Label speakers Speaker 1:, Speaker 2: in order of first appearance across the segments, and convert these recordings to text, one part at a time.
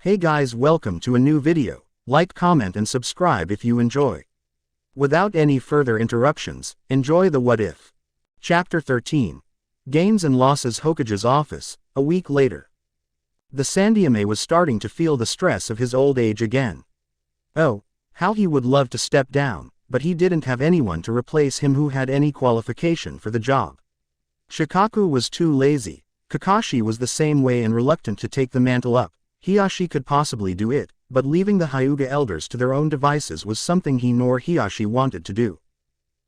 Speaker 1: Hey guys, welcome to a new video. Like, comment and subscribe if you enjoy. Without any further interruptions, enjoy the What If. Chapter 13. Gains and Losses. Hokage's office, a week later. The Sandyame was starting to feel the stress of his old age again. Oh, how he would love to step down, but he didn't have anyone to replace him who had any qualification for the job. Shikaku was too lazy, Kakashi was the same way and reluctant to take the mantle up. Hiashi could possibly do it, but leaving the Hyuga elders to their own devices was something he nor Hiashi wanted to do.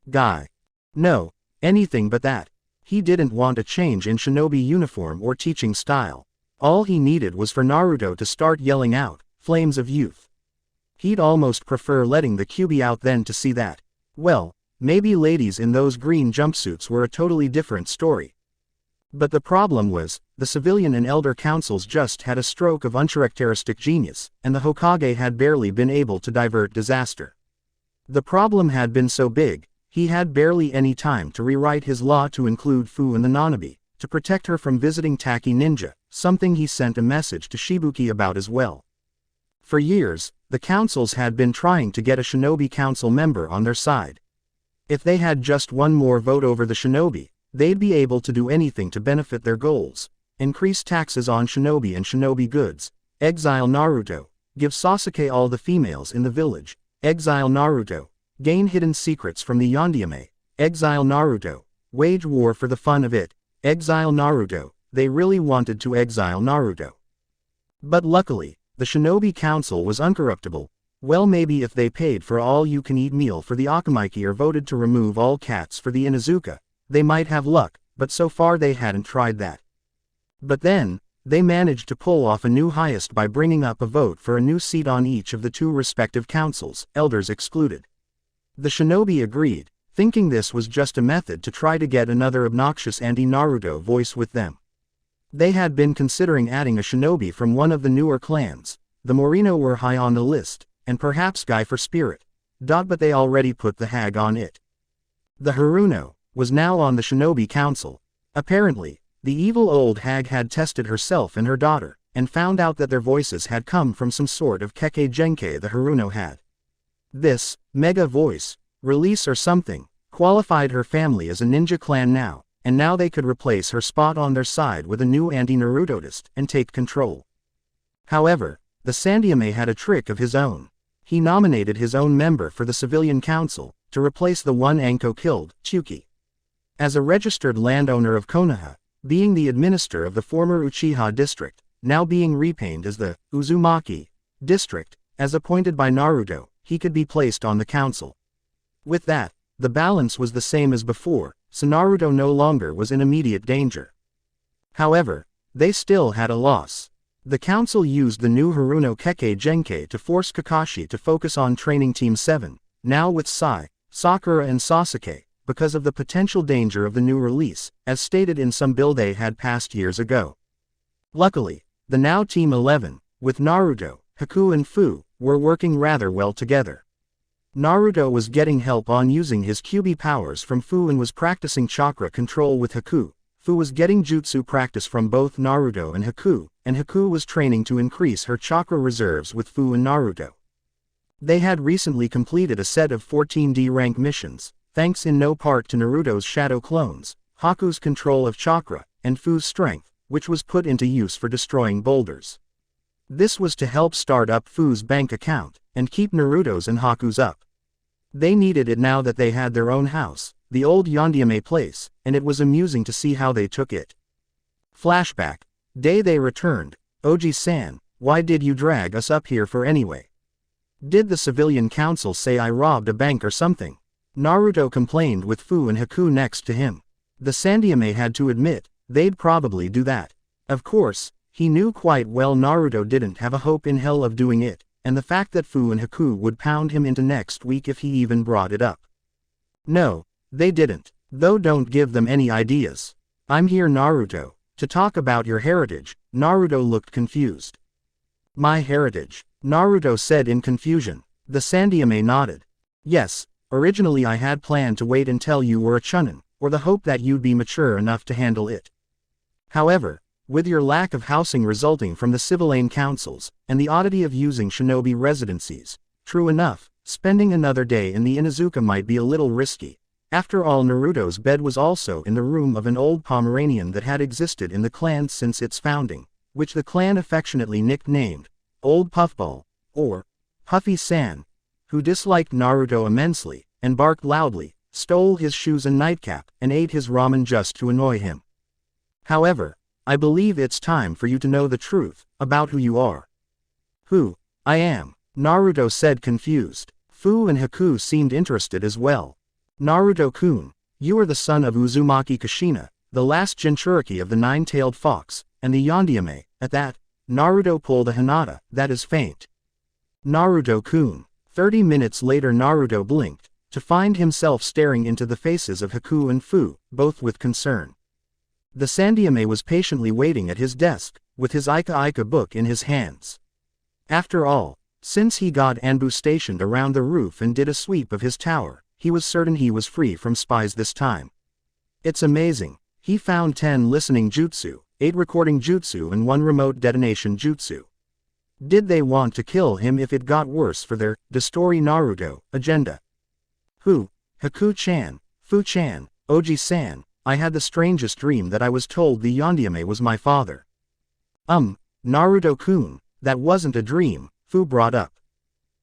Speaker 1: Guy. No, anything but that. He didn't want a change in shinobi uniform or teaching style. All he needed was for Naruto to start yelling out, "Flames of Youth." He'd almost prefer letting the Kyuubi out than to see that. Well, maybe ladies in those green jumpsuits were a totally different story. But the problem was, the civilian and elder councils just had a stroke of uncharacteristic genius, and the Hokage had barely been able to divert disaster. The problem had been so big, he had barely any time to rewrite his law to include Fu and the Nanabi, to protect her from visiting Taki Ninja, something he sent a message to Shibuki about as well. For years, the councils had been trying to get a shinobi council member on their side. If they had just one more vote over the shinobi, they'd be able to do anything to benefit their goals. Increase taxes on shinobi and shinobi goods, exile Naruto, give Sasuke all the females in the village, exile Naruto, gain hidden secrets from the Yondaime, exile Naruto, wage war for the fun of it, exile Naruto. They really wanted to exile Naruto. But luckily, the shinobi council was uncorruptible. Well, maybe if they paid for all-you-can-eat meal for the Akamaiki or voted to remove all cats for the Inuzuka, they might have luck, but so far they hadn't tried that. But then, they managed to pull off a new highest by bringing up a vote for a new seat on each of the two respective councils, elders excluded. The shinobi agreed, thinking this was just a method to try to get another obnoxious anti-Naruto voice with them. They had been considering adding a shinobi from one of the newer clans. The Morino were high on the list, and perhaps Guy for Spirit. But they already put the Hag on it. The Haruno was now on the shinobi council. Apparently, the evil old hag had tested herself and her daughter, and found out that their voices had come from some sort of Kekkei Genkai the Haruno had. This mega voice release or something qualified her family as a ninja clan now, and now they could replace her spot on their side with a new anti-Narutotist and take control. However, the Sandyame had a trick of his own. He nominated his own member for the civilian council, to replace the one Anko killed, Tsuki. As a registered landowner of Konoha, being the administrator of the former Uchiha district, now being repainted as the Uzumaki district, as appointed by Naruto, he could be placed on the council. With that, the balance was the same as before, so Naruto no longer was in immediate danger. However, they still had a loss. The council used the new Haruno Kekkei Genkai to force Kakashi to focus on training Team 7, now with Sai, Sakura and Sasuke, because of the potential danger of the new release, as stated in some bill they had passed years ago. Luckily, the now Team 11, with Naruto, Haku and Fu, were working rather well together. Naruto was getting help on using his Kyuubi powers from Fu and was practicing chakra control with Haku. Fu was getting jutsu practice from both Naruto and Haku was training to increase her chakra reserves with Fu and Naruto. They had recently completed a set of 14D rank missions, thanks in no part to Naruto's shadow clones, Haku's control of chakra, and Fu's strength, which was put into use for destroying boulders. This was to help start up Fu's bank account, and keep Naruto's and Haku's up. They needed it now that they had their own house, the old Yondaime place, and it was amusing to see how they took it. Flashback. Day they returned. Oji-san, why did you drag us up here for anyway? Did the civilian council say I robbed a bank or something? Naruto complained with Fu and Haku next to him. The Sandyame had to admit, they'd probably do that. Of course, he knew quite well Naruto didn't have a hope in hell of doing it, and the fact that Fu and Haku would pound him into next week if he even brought it up. No, they didn't, though don't give them any ideas. I'm here Naruto, to talk about your heritage. Naruto looked confused. My heritage, Naruto said in confusion. The Sandyame nodded. Yes, originally I had planned to wait until you were a chunin, or the hope that you'd be mature enough to handle it. However, With your lack of housing resulting from the civilian councils, and the oddity of using shinobi residencies, true enough, spending another day in the Inuzuka might be a little risky. After all, Naruto's bed was also in the room of an old Pomeranian that had existed in the clan since its founding, which the clan affectionately nicknamed Old Puffball, or Puffy-san, who disliked Naruto immensely, and barked loudly, stole his shoes and nightcap, and ate his ramen just to annoy him. However, I believe it's time for you to know the truth about who you are. Who I am, Naruto said, confused. Fu and Haku seemed interested as well. Naruto-kun, you are the son of Uzumaki Kushina, the last Jinchuriki of the Nine-Tailed Fox, and the Yondaime. At that, Naruto pulled a Hinata, that is faint. Naruto-kun. 30 minutes later Naruto blinked, to find himself staring into the faces of Haku and Fu, both with concern. The Sandaime was patiently waiting at his desk, with his Ika book in his hands. After all, since he got Anbu stationed around the roof and did a sweep of his tower, he was certain he was free from spies this time. It's amazing, he found 10 listening jutsu, 8 recording jutsu and 1 remote detonation jutsu. Did they want to kill him if it got worse for their Destori Naruto agenda? Who? Haku-chan, Fu-chan, Oji-san, I had the strangest dream that I was told the Yondaime was my father. Naruto-kun, that wasn't a dream, Fu brought up.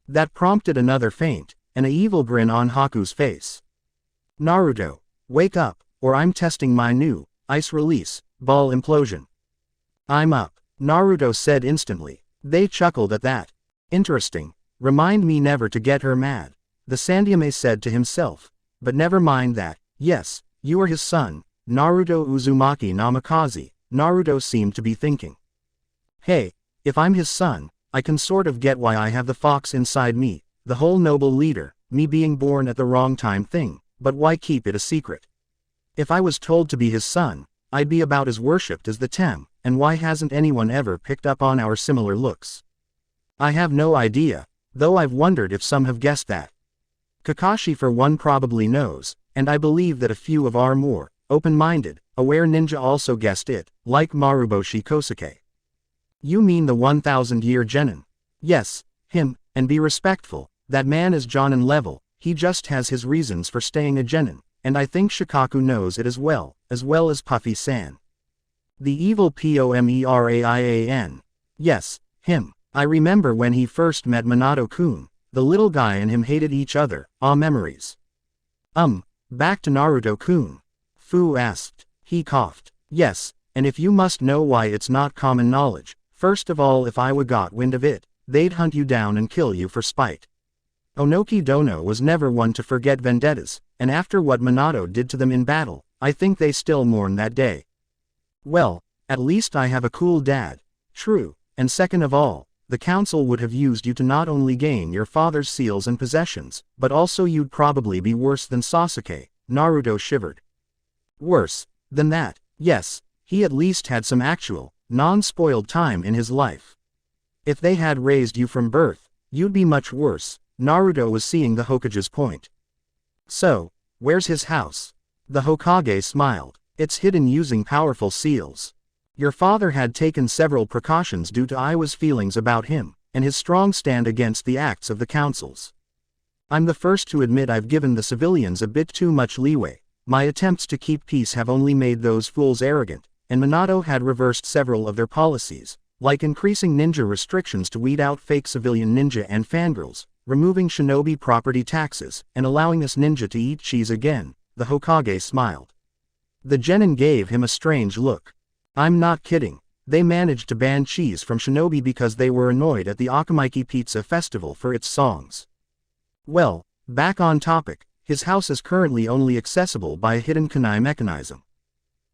Speaker 1: That prompted another feint, and an evil grin on Haku's face. Naruto, wake up, or I'm testing my new, ice release, ball implosion. I'm up, Naruto said instantly. They chuckled at that. Interesting, remind me never to get her mad, the Sandaime said to himself. But never mind that, yes, you are his son, Naruto Uzumaki Namikaze, Naruto seemed to be thinking. Hey, if I'm his son, I can sort of get why I have the fox inside me. The whole noble leader, me being born at the wrong time thing, but why keep it a secret? If I was told to be his son, I'd be about as worshipped as the Tem, and why hasn't anyone ever picked up on our similar looks? I have no idea, though I've wondered if some have guessed that. Kakashi for one probably knows, and I believe that a few of our more open-minded, aware ninja also guessed it, like Maruboshi Kosuke. You mean the 1,000-year genin? Yes, him, and be respectful, that man is Jonin level, he just has his reasons for staying a genin, and I think Shikaku knows it as well as Puffy-san. The evil Pomeraian. Yes, him. I remember when he first met Minato-kun, the little guy and him hated each other, memories. Back to Naruto-kun. Fu asked. He coughed. Yes, and if you must know why it's not common knowledge, first of all if Iwa got wind of it, they'd hunt you down and kill you for spite. Onoki Dono was never one to forget vendettas, and after what Minato did to them in battle, I think they still mourn that day. Well, at least I have a cool dad. True, and second of all, the council would have used you to not only gain your father's seals and possessions, but also you'd probably be worse than Sasuke, Naruto shivered. Worse than that, yes, he at least had some actual, non-spoiled time in his life. If they had raised you from birth, you'd be much worse, Naruto was seeing the Hokage's point. So, where's his house? The Hokage smiled. It's hidden using powerful seals. Your father had taken several precautions due to Iwa's feelings about him, and his strong stand against the acts of the councils. I'm the first to admit I've given the civilians a bit too much leeway. My attempts to keep peace have only made those fools arrogant, and Minato had reversed several of their policies, like increasing ninja restrictions to weed out fake civilian ninja and fangirls, removing shinobi property taxes, and allowing us ninja to eat cheese again, the Hokage smiled. The genin gave him a strange look. I'm not kidding, they managed to ban cheese from shinobi because they were annoyed at the Akamaiki Pizza Festival for its songs. Well, back on topic, his house is currently only accessible by a hidden kunai mechanism.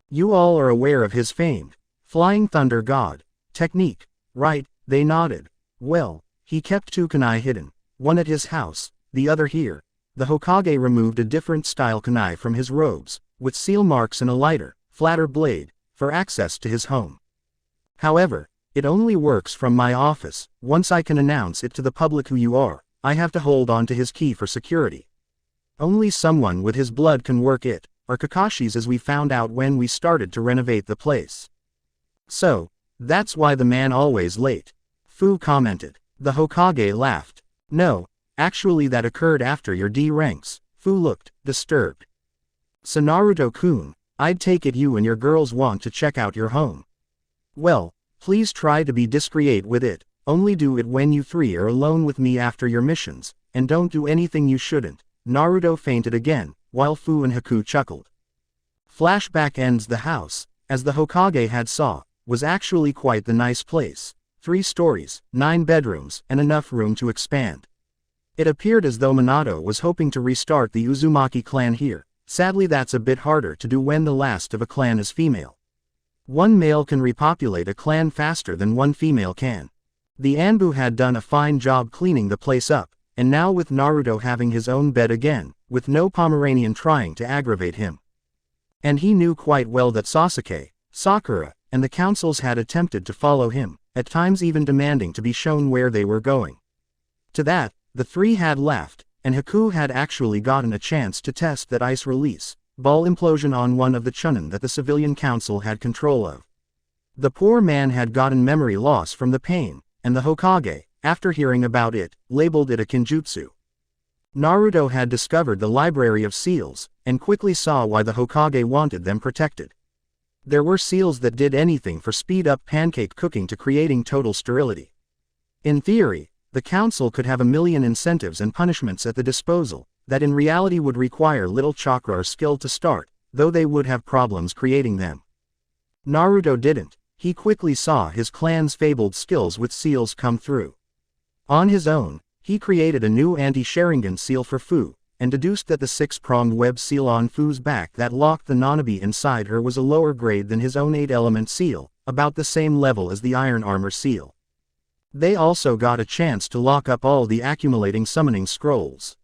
Speaker 1: You all are aware of his famed Flying Thunder God technique, right? They nodded. Well, he kept 2 kunai hidden, one at his house, the other here. The Hokage removed a different style kunai from his robes, with seal marks and a lighter, flatter blade, for access to his home. However, it only works from my office. Once I can announce it to the public who you are, I have to hold on to his key for security. Only someone with his blood can work it, or Kakashi's, as we found out when we started to renovate the place. So, that's why the man always late, Fu commented. The Hokage laughed. No, actually that occurred after your D ranks, Fu looked disturbed. So Naruto-kun, I'd take it you and your girls want to check out your home. Well, please try to be discreet with it, only do it when you three are alone with me after your missions, and don't do anything you shouldn't. Naruto fainted again, while Fu and Haku chuckled. Flashback ends. The house, as the Hokage had saw, was actually quite the nice place. 3 stories, 9 bedrooms, and enough room to expand. It appeared as though Minato was hoping to restart the Uzumaki clan here. Sadly that's a bit harder to do when the last of a clan is female. One male can repopulate a clan faster than one female can. The Anbu had done a fine job cleaning the place up, and now with Naruto having his own bed again, with no Pomeranian trying to aggravate him. And he knew quite well that Sasuke, Sakura, and the councils had attempted to follow him, at times even demanding to be shown where they were going. To that, the 3 had laughed, and Haku had actually gotten a chance to test that ice release, ball implosion on one of the Chunin that the civilian council had control of. The poor man had gotten memory loss from the pain, and the Hokage, after hearing about it, labeled it a kinjutsu. Naruto had discovered the library of seals, and quickly saw why the Hokage wanted them protected. There were seals that did anything for speed up pancake cooking to creating total sterility. In theory, the council could have a million incentives and punishments at the disposal, that in reality would require little chakra or skill to start, though they would have problems creating them. Naruto didn't. He quickly saw his clan's fabled skills with seals come through. On his own, he created a new anti-Sharingan seal for Fu, and deduced that the 6-pronged web seal on Fu's back that locked the Nanabi inside her was a lower grade than his own 8-element seal, about the same level as the iron armor seal. They also got a chance to lock up all the accumulating summoning scrolls.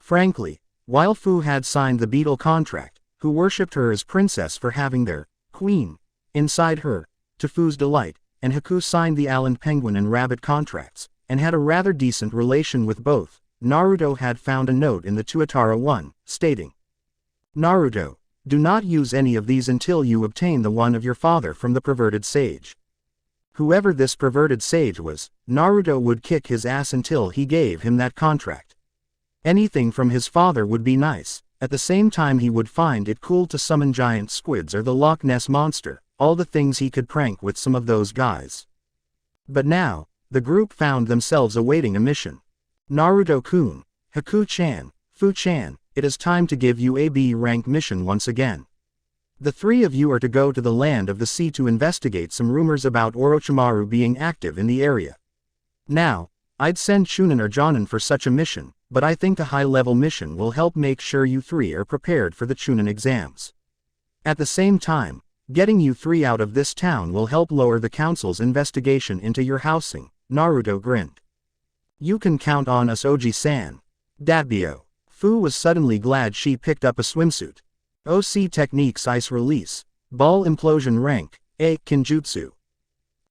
Speaker 1: Frankly, while Fu had signed the beetle contract, who worshipped her as princess for having their queen inside her, to Fu's delight, and Haku signed the Allen penguin and rabbit contracts, and had a rather decent relation with both, Naruto had found a note in the Tuatara 1, stating, Naruto, do not use any of these until you obtain the one of your father from the perverted sage. Whoever this perverted sage was, Naruto would kick his ass until he gave him that contract. Anything from his father would be nice, at the same time he would find it cool to summon giant squids or the Loch Ness Monster, all the things he could prank with some of those guys. But now, the group found themselves awaiting a mission. Naruto-kun, Haku-chan, Fu-chan, it is time to give you a B-rank mission once again. The 3 of you are to go to the land of the sea to investigate some rumors about Orochimaru being active in the area. Now, I'd send Chunin or Jonin for such a mission, but I think a high-level mission will help make sure you 3 are prepared for the Chunin exams. At the same time, getting you 3 out of this town will help lower the council's investigation into your housing, Naruto grinned. You can count on us, Oji-san. Dabio. Fu was suddenly glad she picked up a swimsuit. OC Techniques Ice Release, Ball Implosion Rank, A. Kinjutsu.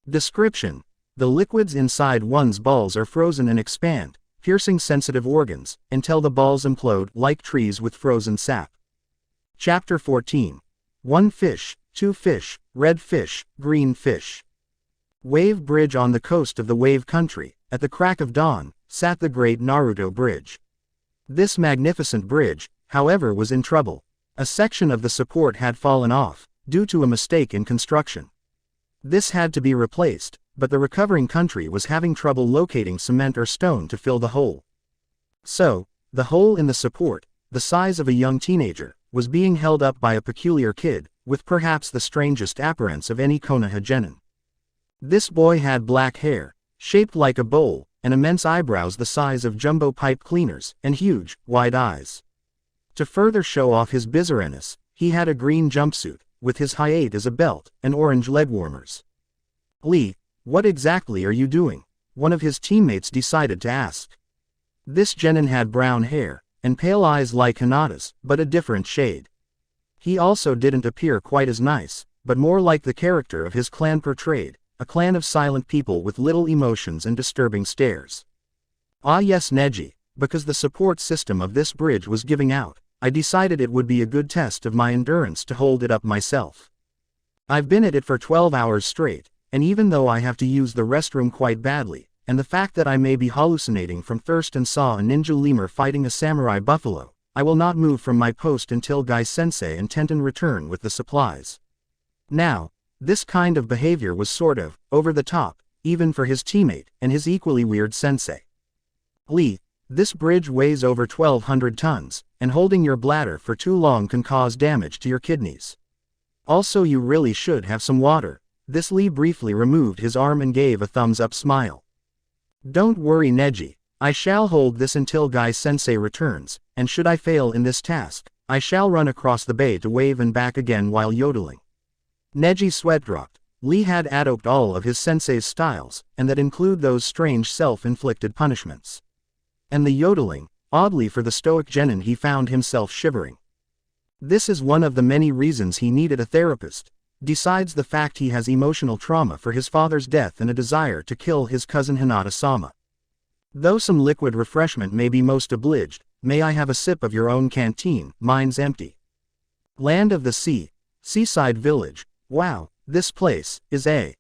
Speaker 1: Description: the liquids inside one's balls are frozen and expand, piercing sensitive organs, until the balls implode like trees with frozen sap. Chapter 14. 1 fish, 2 fish, red fish, green fish. Wave Bridge. On the coast of the Wave Country, at the crack of dawn, sat the great Naruto Bridge. This magnificent bridge, however, was in trouble. A section of the support had fallen off, due to a mistake in construction. This had to be replaced, but the recovering country was having trouble locating cement or stone to fill the hole. So, the hole in the support, the size of a young teenager, was being held up by a peculiar kid, with perhaps the strangest appearance of any Konoha genin. This boy had black hair, shaped like a bowl, and immense eyebrows the size of jumbo pipe cleaners, and huge, wide eyes. To further show off his bizarreness, he had a green jumpsuit, with his hayate as a belt, and orange leg warmers. Lee, what exactly are you doing? One of his teammates decided to ask. This genin had brown hair, and pale eyes like Hinata's, but a different shade. He also didn't appear quite as nice, but more like the character of his clan portrayed, a clan of silent people with little emotions and disturbing stares. Ah yes, Neji, because the support system of this bridge was giving out, I decided it would be a good test of my endurance to hold it up myself. I've been at it for 12 hours straight, and even though I have to use the restroom quite badly, and the fact that I may be hallucinating from thirst and saw a ninja lemur fighting a samurai buffalo, I will not move from my post until Guy-sensei and Tenten return with the supplies. Now, this kind of behavior was sort of over the top, even for his teammate and his equally weird sensei. Lee, this bridge weighs over 1,200 tons, and holding your bladder for too long can cause damage to your kidneys. Also, you really should have some water. This Lee briefly removed his arm and gave a thumbs-up smile. Don't worry, Neji, I shall hold this until Guy-sensei returns, and should I fail in this task, I shall run across the bay to wave and back again while yodeling. Neji's sweat dropped. Lee had adopted all of his sensei's styles, and that include those strange self-inflicted punishments. And the yodeling, oddly for the stoic genin, he found himself shivering. This is one of the many reasons he needed a therapist, besides the fact he has emotional trauma for his father's death and a desire to kill his cousin Hinata-sama. Though some liquid refreshment may be most obliged, may I have a sip of your own canteen? Mine's empty. Land of the Sea, seaside village, wow, this place is a...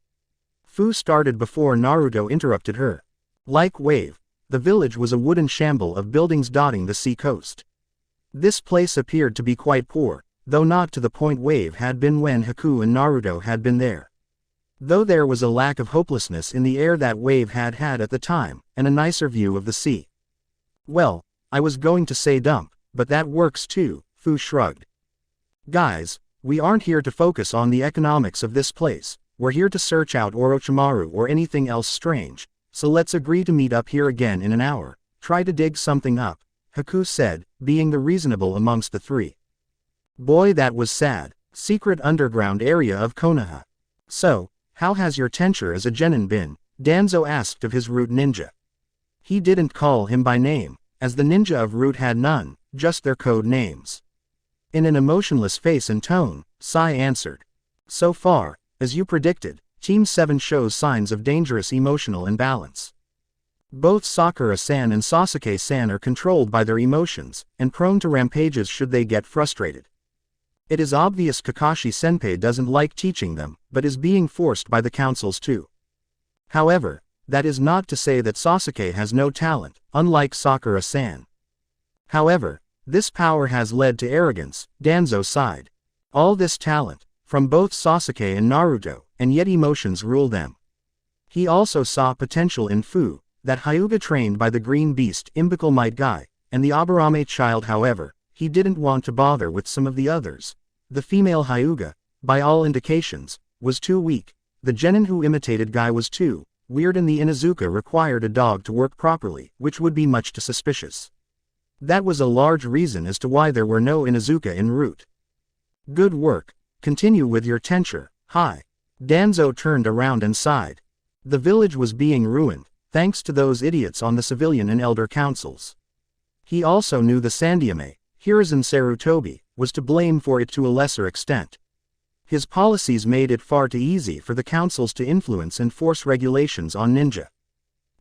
Speaker 1: Fu started before Naruto interrupted her. Like Wave, the village was a wooden shamble of buildings dotting the sea coast. This place appeared to be quite poor, though not to the point Wave had been when Haku and Naruto had been there. Though there was a lack of hopelessness in the air that Wave had had at the time, and a nicer view of the sea. Well, I was going to say dump, but that works too, Fu shrugged. Guys, we aren't here to focus on the economics of this place, we're here to search out Orochimaru or anything else strange, so let's agree to meet up here again in an hour, try to dig something up, Haku said, being the reasonable amongst the three. Boy, that was sad. Secret underground area of Konoha. So, how has your tenure as a genin been? Danzo asked of his root ninja. He didn't call him by name, as the ninja of root had none, just their code names. In an emotionless face and tone, Sai answered. So far, as you predicted, Team 7 shows signs of dangerous emotional imbalance. Both Sakura-san and Sasuke-san are controlled by their emotions, and prone to rampages should they get frustrated. It is obvious Kakashi-senpai doesn't like teaching them, but is being forced by the councils too. However, that is not to say that Sasuke has no talent, unlike Sakura-san. However, this power has led to arrogance, Danzo sighed. All this talent, from both Sasuke and Naruto, and yet emotions rule them. He also saw potential in Fu, that Hyuga trained by the green beast Imbecile Might Guy, and the Aburame child. However, he didn't want to bother with some of the others. The female Hyuga, by all indications, was too weak, the genin who imitated Guy was too weird, and the Inuzuka required a dog to work properly, which would be much too suspicious. That was a large reason as to why there were no Inuzuka en route. Good work, continue with your tenure, hi. Danzo turned around and sighed. The village was being ruined, thanks to those idiots on the civilian and elder councils. He also knew the Sandyame, Hiruzen Sarutobi, was to blame for it to a lesser extent. His policies made it far too easy for the councils to influence and force regulations on ninja.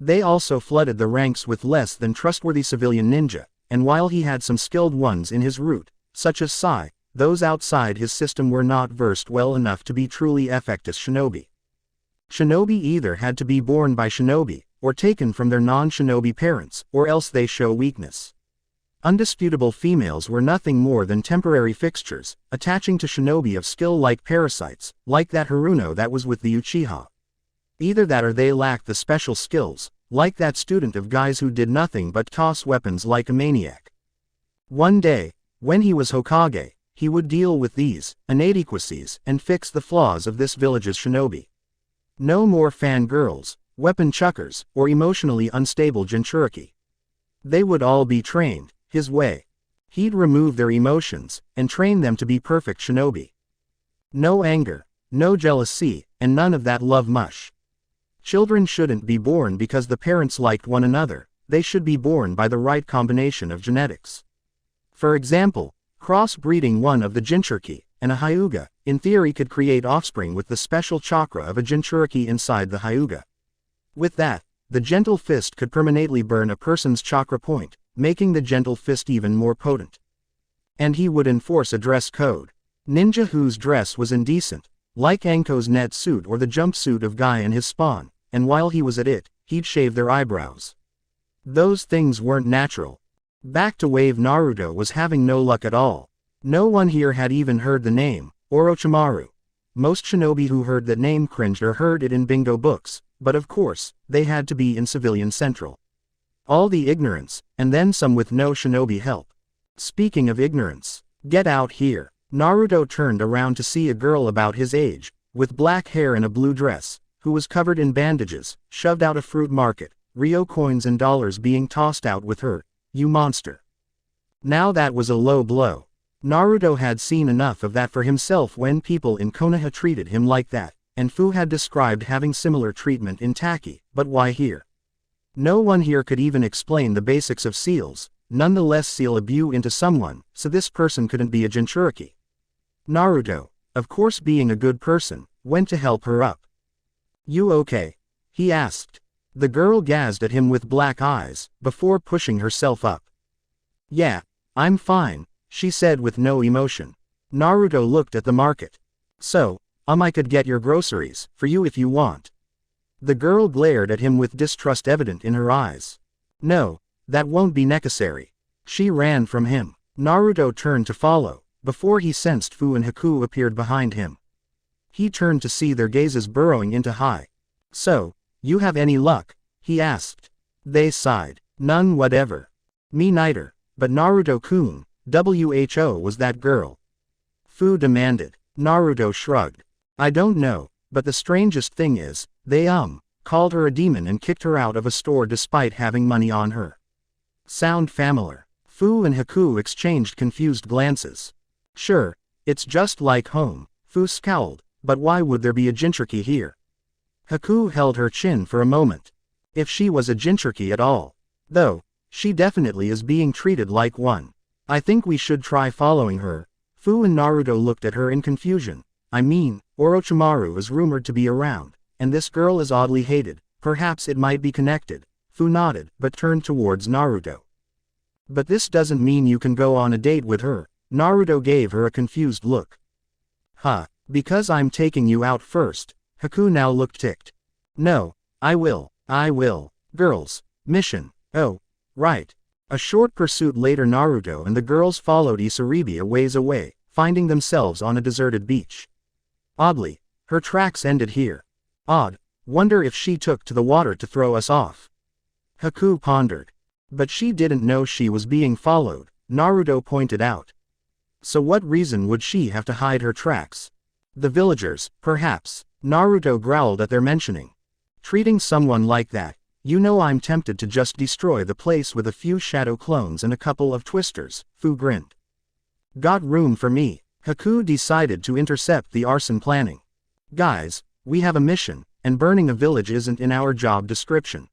Speaker 1: They also flooded the ranks with less than trustworthy civilian ninja, and while he had some skilled ones in his route, such as Sai, those outside his system were not versed well enough to be truly effective shinobi. Shinobi either had to be born by shinobi, or taken from their non-shinobi parents, or else they show weakness. Undisputable females were nothing more than temporary fixtures, attaching to shinobi of skill like parasites, like that Haruno that was with the Uchiha. Either that or they lacked the special skills, like that student of Guy's who did nothing but toss weapons like a maniac. One day, when he was Hokage, he would deal with these inadequacies and fix the flaws of this village's shinobi. No more fangirls, weapon chuckers, or emotionally unstable Jinchuriki. They would all be trained his way. He'd remove their emotions and train them to be perfect shinobi. No anger, no jealousy, and none of that love mush. Children shouldn't be born because the parents liked one another, they should be born by the right combination of genetics. For example, cross-breeding one of the Jinchuriki and a Hyuga, in theory could create offspring with the special chakra of a Jinchuriki inside the Hyuga. With that, the gentle fist could permanently burn a person's chakra point, making the gentle fist even more potent. And he would enforce a dress code. Ninja whose dress was indecent, like Anko's net suit or the jumpsuit of Guy and his spawn, and while he was at it, he'd shave their eyebrows. Those things weren't natural. Back to Wave Naruto was having no luck at all. No one here had even heard the name, Orochimaru. Most shinobi who heard that name cringed or heard it in bingo books, but of course, they had to be in Civilian Central. All the ignorance, and then some with no shinobi help. Speaking of ignorance, get out here. Naruto turned around to see a girl about his age, with black hair and a blue dress, who was covered in bandages, shoved out a fruit market, Rio coins and dollars being tossed out with her. You monster. Now that was a low blow. Naruto had seen enough of that for himself when people in Konoha treated him like that, and Fu had described having similar treatment in Taki, but why here? No one here could even explain the basics of seals, nonetheless seal a bu into someone, so this person couldn't be a Jinchuriki. Naruto, of course being a good person, went to help her up. You okay? He asked. The girl gazed at him with black eyes, before pushing herself up. Yeah, I'm fine, she said with no emotion. Naruto looked at the market. So, I could get your groceries, for you if you want. The girl glared at him with distrust evident in her eyes. No, that won't be necessary. She ran from him. Naruto turned to follow, before he sensed Fu and Haku appeared behind him. He turned to see their gazes burrowing into high. So, you have any luck? He asked. They sighed. None whatever. Me neither, but Naruto-kun, WHO was that girl? Fu demanded. Naruto shrugged. I don't know, but the strangest thing is, they called her a demon and kicked her out of a store despite having money on her. Sound familiar? Fu and Haku exchanged confused glances. Sure, it's just like home, Fu scowled, but why would there be a Jinchuriki here? Haku held her chin for a moment. If she was a Jinchuriki at all. Though, she definitely is being treated like one. I think we should try following her. Fu and Naruto looked at her in confusion. I mean, Orochimaru is rumored to be around, and this girl is oddly hated, perhaps it might be connected. Fu nodded, but turned towards Naruto. But this doesn't mean you can go on a date with her. Naruto gave her a confused look. Huh, because I'm taking you out first. Haku now looked ticked. No, I will. Girls, mission. Oh, right. A short pursuit later Naruto and the girls followed Isaribi a ways away, finding themselves on a deserted beach. Oddly, her tracks ended here. Odd, wonder if she took to the water to throw us off. Haku pondered. But she didn't know she was being followed, Naruto pointed out. So what reason would she have to hide her tracks? The villagers, perhaps. Naruto growled at their mentioning. Treating someone like that, you know I'm tempted to just destroy the place with a few shadow clones and a couple of twisters, Fu grinned. Got room for me. Haku decided to intercept the arson planning. Guys, we have a mission, and burning a village isn't in our job description.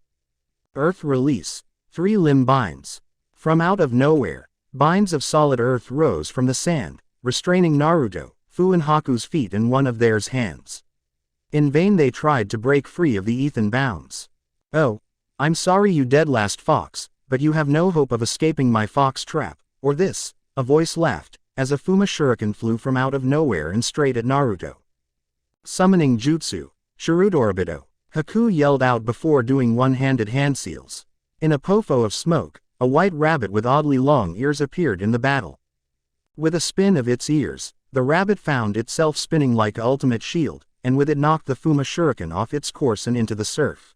Speaker 1: Earth release. 3 limb binds. From out of nowhere, binds of solid earth rose from the sand, restraining Naruto, Fu and Haku's feet in one of theirs hands. In vain they tried to break free of the Ethan bounds. Oh, I'm sorry you dead last fox, but you have no hope of escaping my fox trap, or this, a voice laughed, as a Fuma shuriken flew from out of nowhere and straight at Naruto. Summoning jutsu, Shirudoribido, Haku yelled out before doing one-handed hand seals. In a pofo of smoke, a white rabbit with oddly long ears appeared in the battle. With a spin of its ears, the rabbit found itself spinning like a ultimate shield, and with it knocked the Fuma shuriken off its course and into the surf.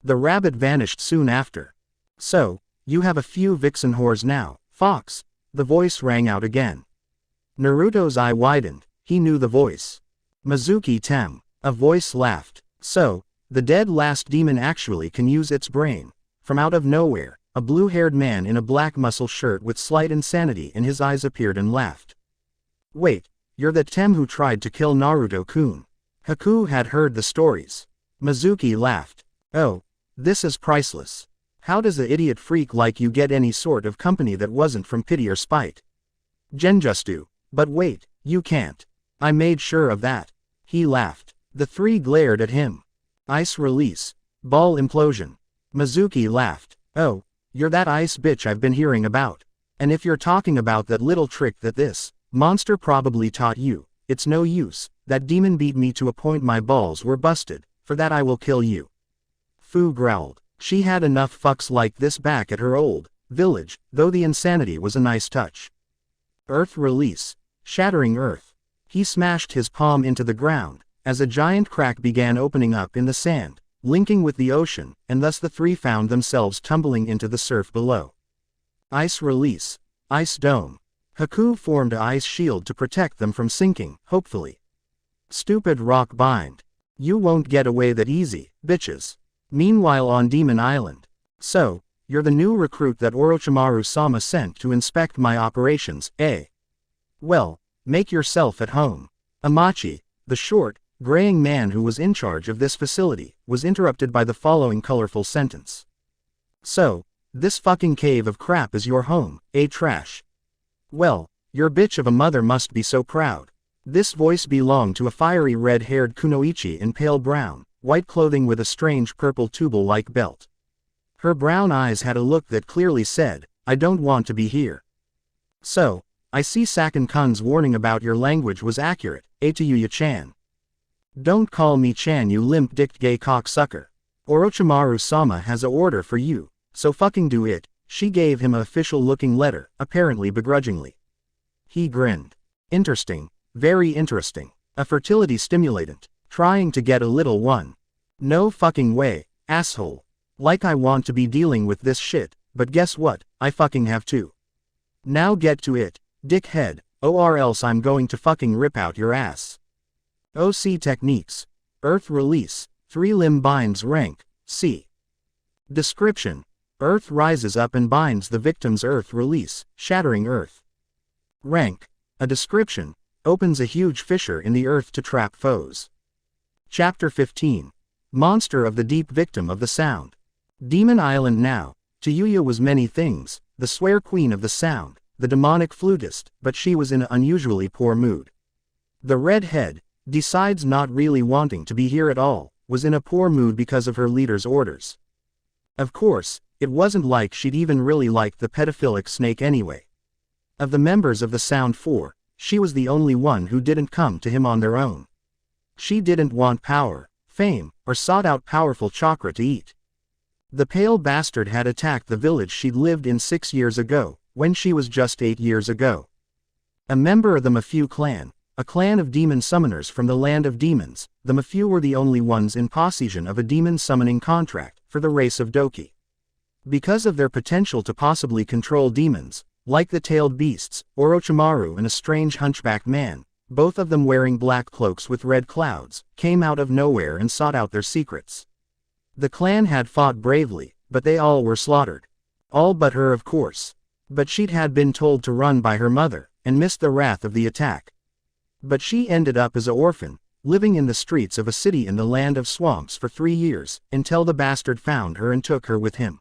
Speaker 1: The rabbit vanished soon after. So, you have a few vixen whores now, fox, the voice rang out again. Naruto's eye widened, he knew the voice. Mizuki Tem, a voice laughed. So, the dead last demon actually can use its brain. From out of nowhere, a blue-haired man in a black muscle shirt with slight insanity in his eyes appeared and laughed. Wait, you're the Tem who tried to kill Naruto-kun. Haku had heard the stories. Mizuki laughed. Oh, this is priceless. How does a idiot freak like you get any sort of company that wasn't from pity or spite? Genjustu. But wait, you can't. I made sure of that. He laughed. The three glared at him. Ice release. Ball implosion. Mizuki laughed. Oh, you're that ice bitch I've been hearing about. And if you're talking about that little trick that this monster probably taught you, it's no use, that demon beat me to a point my balls were busted, for that I will kill you. Fu growled. She had enough fucks like this back at her old village, though the insanity was a nice touch. Earth release. Shattering earth. He smashed his palm into the ground, as a giant crack began opening up in the sand, linking with the ocean, and thus the three found themselves tumbling into the surf below. Ice release. Ice dome. Haku formed a ice shield to protect them from sinking, hopefully. Stupid rock bind. You won't get away that easy, bitches. Meanwhile on Demon Island. So, you're the new recruit that Orochimaru-sama sent to inspect my operations, eh? Well, make yourself at home. Amachi, the short, graying man who was in charge of this facility, was interrupted by the following colorful sentence. So, this fucking cave of crap is your home, eh trash? Well, your bitch of a mother must be so proud. This voice belonged to a fiery red-haired kunoichi in pale brown, white clothing with a strange purple tubal-like belt. Her brown eyes had a look that clearly said, I don't want to be here. So, I see Sakin-kun's warning about your language was accurate, eh to Yuya-chan. Don't call me Chan you limp-dicked gay cocksucker. Orochimaru-sama has a order for you, so fucking do it. She gave him a official-looking letter, apparently begrudgingly. He grinned. Interesting, very interesting. A fertility stimulant. Trying to get a little one. No fucking way, asshole. Like I want to be dealing with this shit, but guess what, I fucking have to. Now get to it, dickhead, or else I'm going to fucking rip out your ass. OC techniques. Earth release. 3-limb binds rank, C. Description. Earth rises up and binds the victim's earth release, shattering earth. Rank. A description. Opens a huge fissure in the earth to trap foes. Chapter 15. Monster of the deep victim of the sound. Demon Island now. To Yuya was many things, the swear queen of the sound, the demonic flutist, but she was in an unusually poor mood. The redhead, decides not really wanting to be here at all, was in a poor mood because of her leader's orders. Of course, it wasn't like she'd even really liked the pedophilic snake anyway. Of the members of the Sound Four, she was the only one who didn't come to him on their own. She didn't want power, fame, or sought out powerful chakra to eat. The pale bastard had attacked the village she'd lived in 6 years ago, when she was just 8 years ago. A member of the Mafu clan, a clan of demon summoners from the land of demons, the Mafu were the only ones in possession of a demon summoning contract for the race of Doki. Because of their potential to possibly control demons, like the tailed beasts, Orochimaru and a strange hunchbacked man, both of them wearing black cloaks with red clouds, came out of nowhere and sought out their secrets. The clan had fought bravely, but they all were slaughtered. All but her of course. But she'd had been told to run by her mother, and missed the wrath of the attack. But she ended up as an orphan, living in the streets of a city in the land of swamps for 3 years, until the bastard found her and took her with him.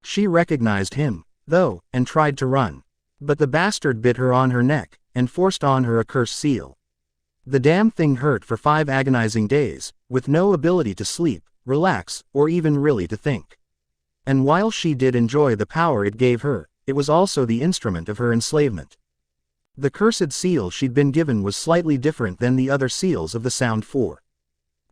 Speaker 1: She recognized him, though, and tried to run. But the bastard bit her on her neck, and forced on her a curse seal. The damn thing hurt for 5 agonizing days, with no ability to sleep, relax, or even really to think. And while she did enjoy the power it gave her, it was also the instrument of her enslavement. The cursed seal she'd been given was slightly different than the other seals of the Sound Four.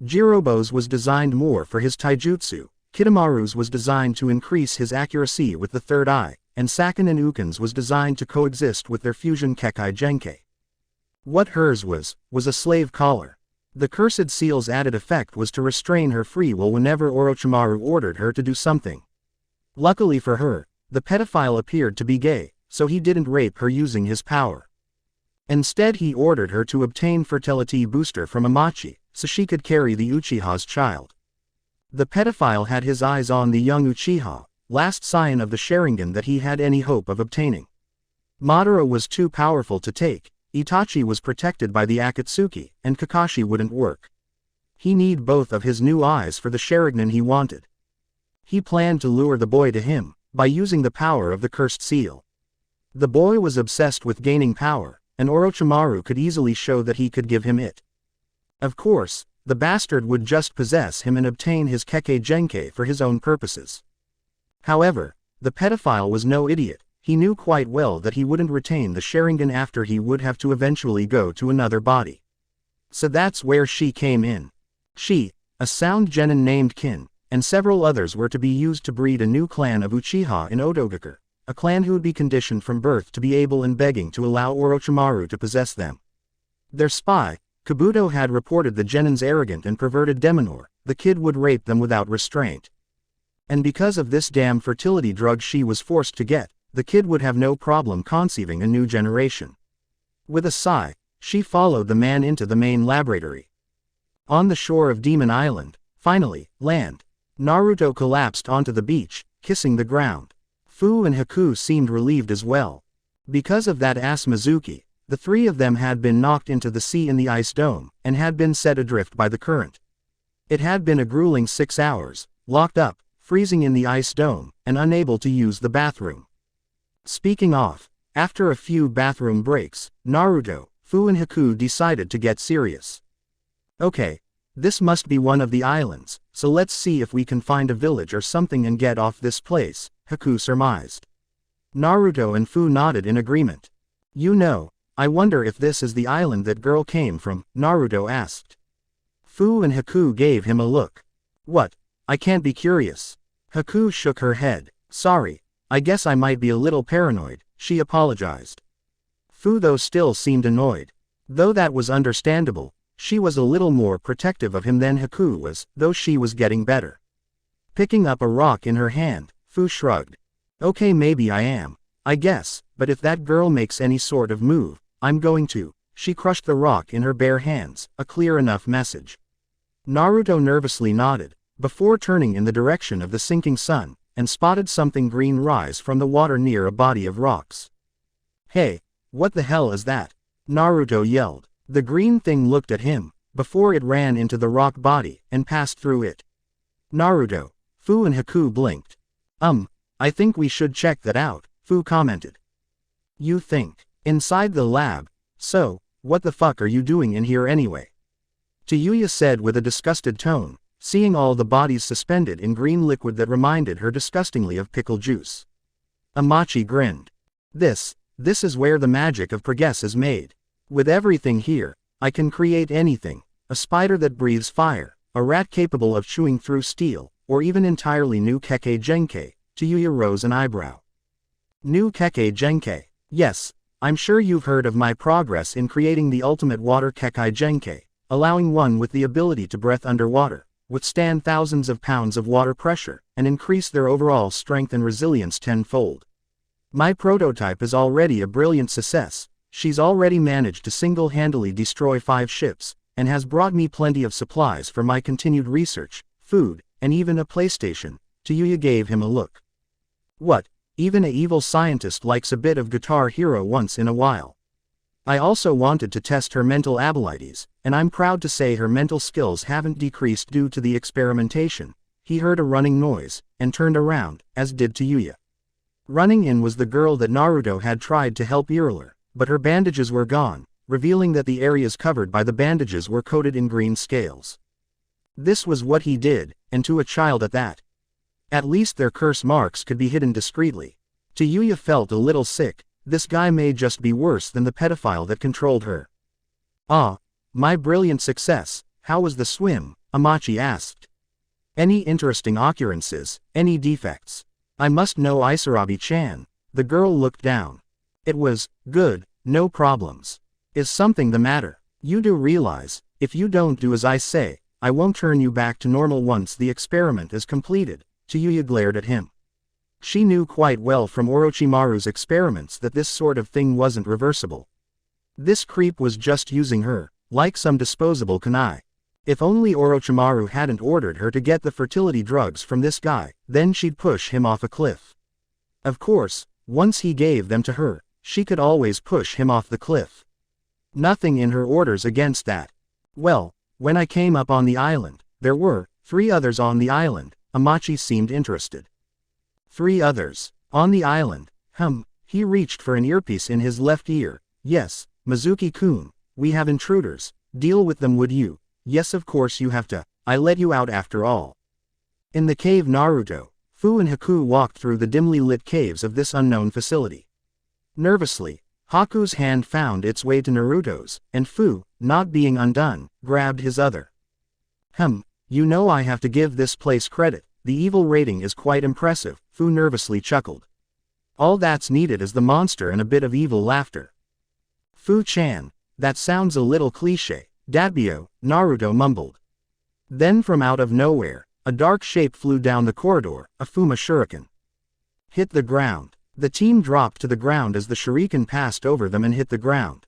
Speaker 1: Jirobo's was designed more for his taijutsu, Kitamaru's was designed to increase his accuracy with the third eye, and Sakin and Ukin's was designed to coexist with their fusion Kekkei Genkei. What hers was a slave collar. The cursed seal's added effect was to restrain her free will whenever Orochimaru ordered her to do something. Luckily for her, the pedophile appeared to be gay, so he didn't rape her using his power. Instead he ordered her to obtain fertility booster from Amachi, so she could carry the Uchiha's child. The pedophile had his eyes on the young Uchiha, last scion of the Sharingan that he had any hope of obtaining. Madara was too powerful to take, Itachi was protected by the Akatsuki, and Kakashi wouldn't work. He needed both of his new eyes for the Sharingan he wanted. He planned to lure the boy to him, by using the power of the cursed seal. The boy was obsessed with gaining power, and Orochimaru could easily show that he could give him it. Of course, the bastard would just possess him and obtain his Kekkei Genkei for his own purposes. However, the pedophile was no idiot. he knew quite well that he wouldn't retain the Sharingan after he would have to eventually go to another body. So that's where she came in. She, a sound genin named Kin, and several others were to be used to breed a new clan of Uchiha in Odogakure, a clan who would be conditioned from birth to be able and begging to allow Orochimaru to possess them. Their spy, Kabuto, had reported the genins arrogant and perverted Demonor. The kid would rape them without restraint. And because of this damn fertility drug she was forced to get, the kid would have no problem conceiving a new generation. With a sigh, she followed the man into the main laboratory. On the shore of Demon Island, finally, land. Naruto collapsed onto the beach, kissing the ground. Fu and Haku seemed relieved as well. Because of that ass Mizuki, the three of them had been knocked into the sea in the ice dome, and had been set adrift by the current. It had been a grueling 6 hours, locked up, freezing in the ice dome, and unable to use the bathroom. Speaking of, after a few bathroom breaks, Naruto, Fu and Haku decided to get serious. Okay, this must be one of the islands, so let's see if we can find a village or something and get off this place, Haku surmised. Naruto and Fu nodded in agreement. You know, I wonder if this is the island that girl came from, Naruto asked. Fu and Haku gave him a look. What? I can't be curious. Haku shook her head. Sorry, I guess I might be a little paranoid, she apologized. Fu though still seemed annoyed. Though that was understandable, she was a little more protective of him than Haku was, though she was getting better. Picking up a rock in her hand, Fu shrugged. Okay, maybe I am, I guess, but if that girl makes any sort of move, I'm going to. She crushed the rock in her bare hands, a clear enough message. Naruto nervously nodded, before turning in the direction of the sinking sun, and spotted something green rise from the water near a body of rocks. Hey, what the hell is that? Naruto yelled. The green thing looked at him, before it ran into the rock body, and passed through it. Naruto, Fu and Haku blinked. I think we should check that out, Fu commented. You think? Inside the lab? So, what the fuck are you doing in here anyway? Tayuya said with a disgusted tone, seeing all the bodies suspended in green liquid that reminded her disgustingly of pickle juice. Amachi grinned. This is where the magic of progress is made. With everything here, I can create anything, a spider that breathes fire, a rat capable of chewing through steel, or even entirely new Kekkei Genkei. Tayuya rose an eyebrow. New Kekkei Genkei. Yes, I'm sure you've heard of my progress in creating the ultimate water Kekkei Genkei, allowing one with the ability to breathe underwater, withstand thousands of pounds of water pressure, and increase their overall strength and resilience tenfold. My prototype is already a brilliant success. She's already managed to single-handedly destroy 5 ships, and has brought me plenty of supplies for my continued research, food, and even a PlayStation. Tayuya gave him a look. What? Even an evil scientist likes a bit of Guitar Hero once in a while. I also wanted to test her mental abilities, and I'm proud to say her mental skills haven't decreased due to the experimentation. He heard a running noise, and turned around, as did Tayuya. Running in was the girl that Naruto had tried to help earlier, but her bandages were gone, revealing that the areas covered by the bandages were coated in green scales. This was what he did, and to a child at that. At least their curse marks could be hidden discreetly. Tayuya felt a little sick. This guy may just be worse than the pedophile that controlled her. Ah, my brilliant success, how was the swim? Amachi asked. Any interesting occurrences, any defects? I must know Isarabi-chan. The girl looked down. It was good, no problems. Is something the matter? You do realize, if you don't do as I say, I won't turn you back to normal once the experiment is completed. Tayuya glared at him. She knew quite well from Orochimaru's experiments that this sort of thing wasn't reversible. This creep was just using her, like some disposable kunai. If only Orochimaru hadn't ordered her to get the fertility drugs from this guy, then she'd push him off a cliff. Of course, once he gave them to her, she could always push him off the cliff. Nothing in her orders against that. Well, when I came up on the island, there were 3 others on the island. Amachi seemed interested. 3 others. On the island. He reached for an earpiece in his left ear. Yes, Mizuki-kun, we have intruders. Deal with them, would you? Yes, of course you have to. I let you out after all. In the cave, Naruto, Fu and Haku walked through the dimly lit caves of this unknown facility. Nervously, Haku's hand found its way to Naruto's, and Fu, not being undone, grabbed his other. You know I have to give this place credit, the evil rating is quite impressive, Fu nervously chuckled. All that's needed is the monster and a bit of evil laughter. Fu-chan, that sounds a little cliché, Dabio, Naruto mumbled. Then from out of nowhere, a dark shape flew down the corridor, a Fuma shuriken. Hit the ground. The team dropped to the ground as the shuriken passed over them and hit the ground.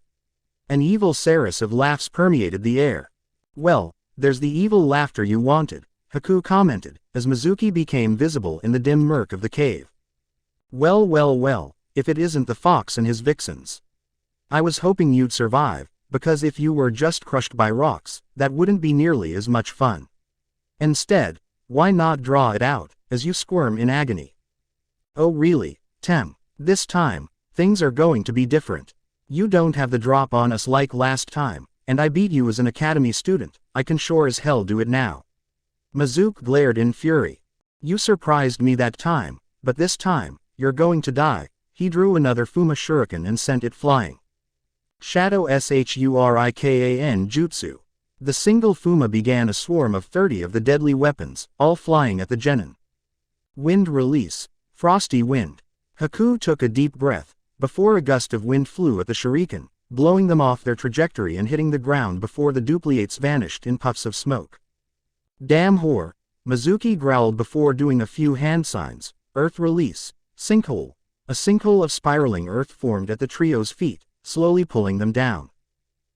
Speaker 1: An evil chorus of laughs permeated the air. Well, there's the evil laughter you wanted, Haku commented, as Mizuki became visible in the dim murk of the cave. Well, if it isn't the fox and his vixens. I was hoping you'd survive, because if you were just crushed by rocks, that wouldn't be nearly as much fun. Instead, why not draw it out, as you squirm in agony? Oh really, Tem, this time, things are going to be different. You don't have the drop on us like last time, and I beat you as an academy student, I can sure as hell do it now. Mizuki glared in fury. You surprised me that time, but this time, you're going to die. He drew another Fuma shuriken and sent it flying. Shadow Shuriken Jutsu. The single Fuma began a swarm of 30 of the deadly weapons, all flying at the genin. Wind release. Frosty wind. Haku took a deep breath, before a gust of wind flew at the shuriken, blowing them off their trajectory and hitting the ground before the duplicates vanished in puffs of smoke. Damn whore, Mizuki growled before doing a few hand signs. Earth release. Sinkhole. A sinkhole of spiraling earth formed at the trio's feet, slowly pulling them down.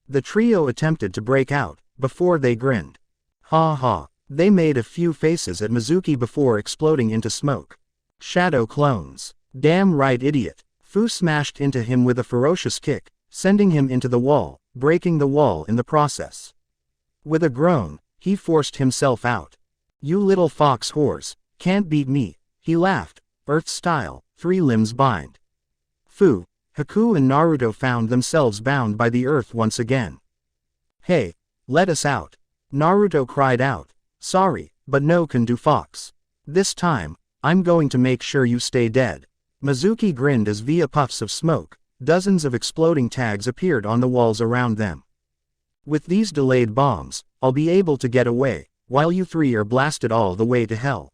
Speaker 1: The trio attempted to break out, before they grinned. Ha ha, they made a few faces at Mizuki before exploding into smoke. Shadow clones. Damn right idiot. Fu smashed into him with a ferocious kick, sending him into the wall, breaking the wall in the process. With a groan, he forced himself out. You little fox whores, can't beat me, he laughed, Earth style, 3 limbs bind. Fu, Haku and Naruto found themselves bound by the earth once again. Hey, let us out. Naruto cried out. Sorry, but no can do fox. This time, I'm going to make sure you stay dead. Mizuki grinned as via puffs of smoke, dozens of exploding tags appeared on the walls around them. With these delayed bombs, I'll be able to get away, while you 3 are blasted all the way to hell.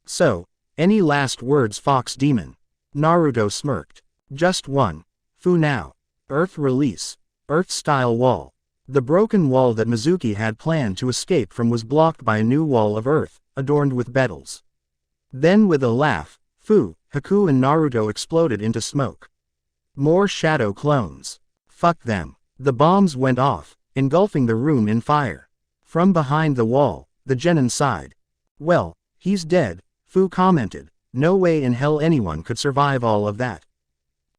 Speaker 1: So, any last words, fox demon? Naruto smirked. Just one. Fu now. Earth release. Earth-style wall. The broken wall that Mizuki had planned to escape from was blocked by a new wall of earth, adorned with petals. Then with a laugh, Fu, Haku and Naruto exploded into smoke. More shadow clones. Fuck them. The bombs went off, engulfing the room in fire. From behind the wall, the genin sighed. Well, he's dead, Fu commented. No way in hell anyone could survive all of that.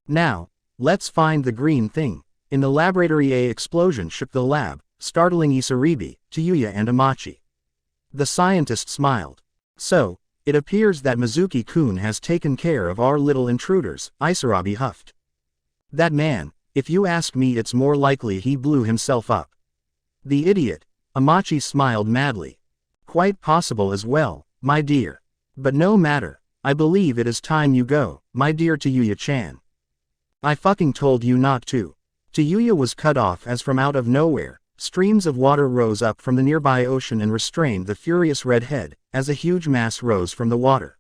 Speaker 1: Now, let's find the green thing. In the laboratory, a explosion shook the lab, startling Isaribi, Tayuya and Amachi. The scientist smiled. So, it appears that Mizuki-kun has taken care of our little intruders, Isarabi huffed. That man, if you ask me, it's more likely he blew himself up. The idiot, Amachi smiled madly. Quite possible as well, my dear. But no matter, I believe it is time you go, my dear Tayuya-chan. I fucking told you not to. Tayuya was cut off as from out of nowhere, streams of water rose up from the nearby ocean and restrained the furious redhead, as a huge mass rose from the water.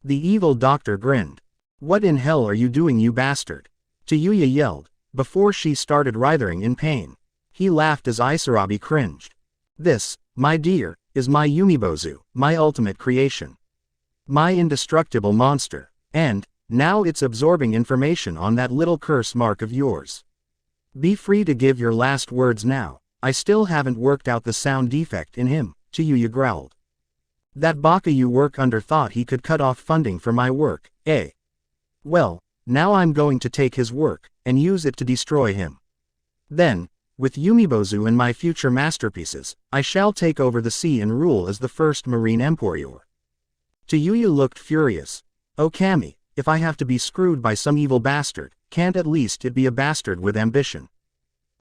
Speaker 1: The evil doctor grinned. What in hell are you doing, you bastard? Tayuya yelled, before she started writhing in pain. He laughed as Isarabi cringed. This, my dear, is my Yumibozu, my ultimate creation. My indestructible monster. And, now it's absorbing information on that little curse mark of yours. Be free to give your last words now. I still haven't worked out the sound defect in him, Tayuya growled. That baka you work under thought he could cut off funding for my work, eh? Well, now I'm going to take his work, and use it to destroy him. Then, with Yumibozu and my future masterpieces, I shall take over the sea and rule as the first marine emperor. Tayuya looked furious. Oh Kami, if I have to be screwed by some evil bastard, can't at least it be a bastard with ambition?